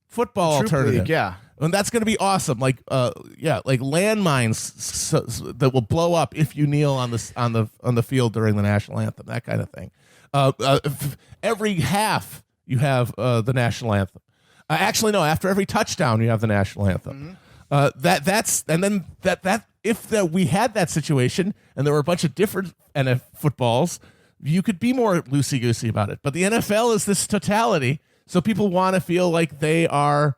football alternative. League, yeah. And that's going to be awesome. Like, like landmines that will blow up if you kneel on the field during the national anthem. That kind of thing. Every half you have the national anthem. Actually, no. After every touchdown, you have the national anthem. If we had that situation and there were a bunch of different NFL footballs, you could be more loosey goosey about it. But the NFL is this totality, so people want to feel like they are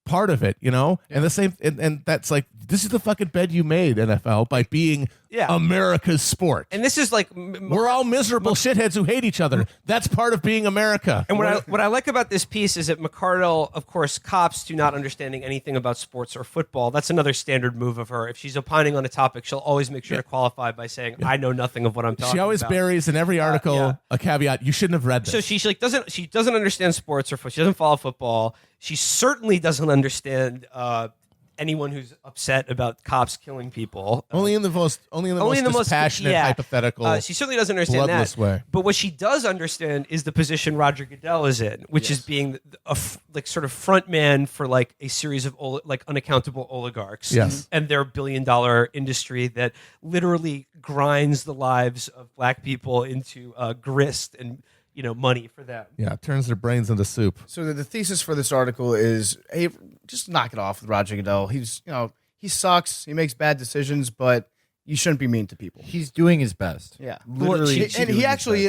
part of it, and the same, and that's like, this is the fucking bed you made, NFL, by being America's sport. And this is like we're all miserable shitheads who hate each other. That's part of being America. And what I like about this piece is that McArdle, of course, cops to not understanding anything about sports or football. That's another standard move of her. If she's opining on a topic, she'll always make sure to qualify by saying, "I know nothing of what I'm talking about." She always buries in every article a caveat. You shouldn't have read this. So she doesn't understand sports or football. She doesn't follow football. She certainly doesn't understand anyone who's upset about cops killing people. Only in the most passionate, hypothetical. She certainly doesn't understand bloodless that. Way. But what she does understand is the position Roger Goodell is in, which is being sort of front man for like a series of unaccountable oligarchs. Yes. And their $1 billion industry that literally grinds the lives of black people into grist and money for them. Yeah, turns their brains into soup. So the thesis for this article is, hey, just knock it off with Roger Goodell. He sucks. He makes bad decisions, but you shouldn't be mean to people. He's doing his best. Yeah, Literally.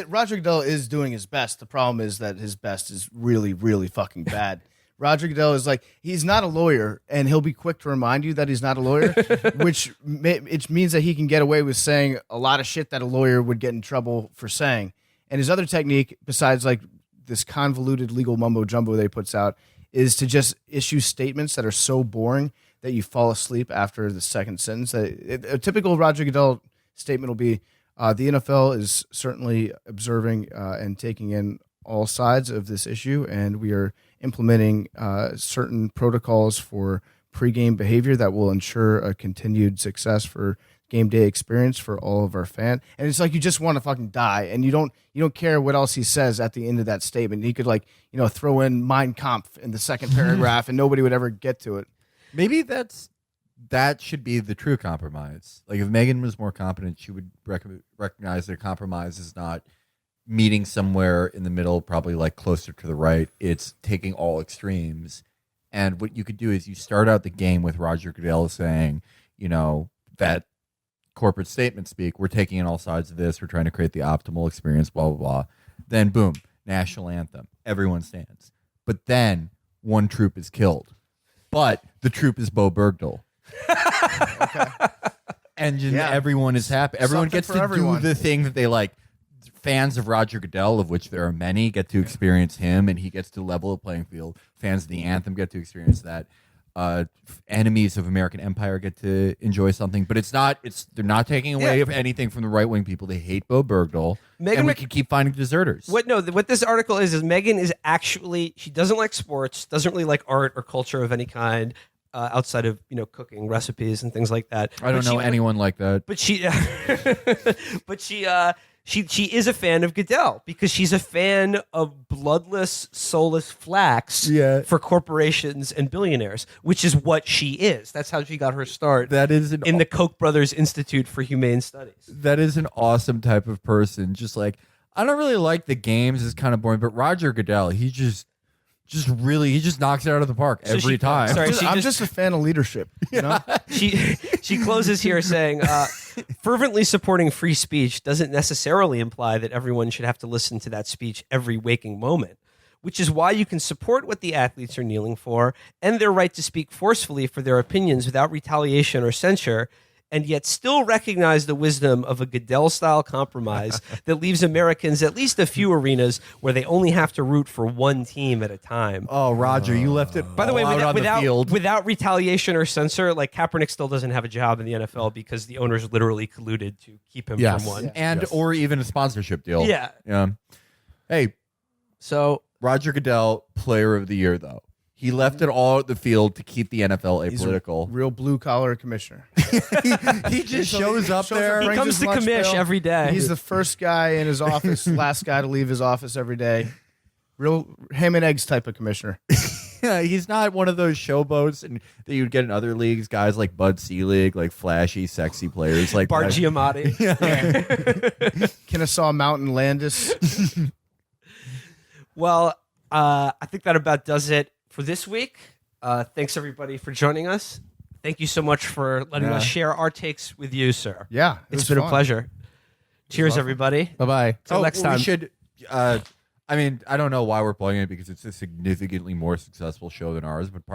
Roger Goodell is doing his best. The problem is that his best is really, really fucking bad. Roger Goodell is like, he's not a lawyer, and he'll be quick to remind you that he's not a lawyer, which it means that he can get away with saying a lot of shit that a lawyer would get in trouble for saying. And his other technique, besides like this convoluted legal mumbo jumbo that he puts out, is to just issue statements that are so boring that you fall asleep after the second sentence. A typical Roger Goodell statement will be, the NFL is certainly observing and taking in all sides of this issue, and we are implementing certain protocols for pregame behavior that will ensure a continued success for game day experience for all of our fans. And it's like you just want to fucking die, and you don't care what else he says at the end of that statement. He could throw in Mein Kampf in the second paragraph, and nobody would ever get to it. Maybe that should be the true compromise. Like if Megan was more competent, she would recognize that compromise is not meeting somewhere in the middle, probably like closer to the right. It's taking all extremes. And what you could do is you start out the game with Roger Goodell saying, that corporate statement speak, we're taking in all sides of this, we're trying to create the optimal experience, blah, blah, blah. Then, boom, national anthem. Everyone stands. But then one troop is killed. But the troop is Bo Bergdahl. And everyone is happy. Everyone Something gets for to everyone. do the thing that they like. Fans of Roger Goodell, of which there are many, get to experience him, and he gets to level the playing field. Fans of the anthem get to experience that. Enemies of American Empire get to enjoy something, but they're not taking away anything from the right wing people. They hate Bo Bergdahl, and we can keep finding deserters. What this article is Megan is actually, she doesn't like sports, doesn't really like art or culture of any kind, outside of cooking recipes and things like that. I don't know anyone like that. But she is a fan of Goodell because she's a fan of bloodless, soulless flax for corporations and billionaires, which is what she is. That's how she got her start. That is in the Koch brothers Institute for Humane Studies. That is an awesome type of person. Just like, I don't really like the games; it's kind of boring. But Roger Goodell, he just knocks it out of the park every time. I'm just a fan of leadership. She closes here saying, fervently supporting free speech doesn't necessarily imply that everyone should have to listen to that speech every waking moment, which is why you can support what the athletes are kneeling for and their right to speak forcefully for their opinions without retaliation or censure, and yet still recognize the wisdom of a Goodell-style compromise that leaves Americans at least a few arenas where they only have to root for one team at a time. Oh, Roger, you left it. By the way, on the field. without retaliation or censor, like Kaepernick still doesn't have a job in the NFL because the owners literally colluded to keep him from one. Or even a sponsorship deal. Yeah. Hey, so Roger Goodell, Player of the Year, though. He left it all at the field to keep the NFL apolitical. Real blue collar commissioner. He just shows up there. He comes to commish every day. He's the first guy in his office, last guy to leave his office every day. Real ham and eggs type of commissioner. Yeah, he's not one of those showboats and that you'd get in other leagues, guys like Bud Selig, like flashy, sexy players like Bart Giamatti. Kennesaw Mountain Landis. Well, I think that about does it for this week. Thanks, everybody, for joining us. Thank you so much for letting us share our takes with you, sir. Yeah, it's been a pleasure. Cheers, everybody. Bye-bye. Till next time. We should, I don't know why we're plugging it because it's a significantly more successful show than ours, but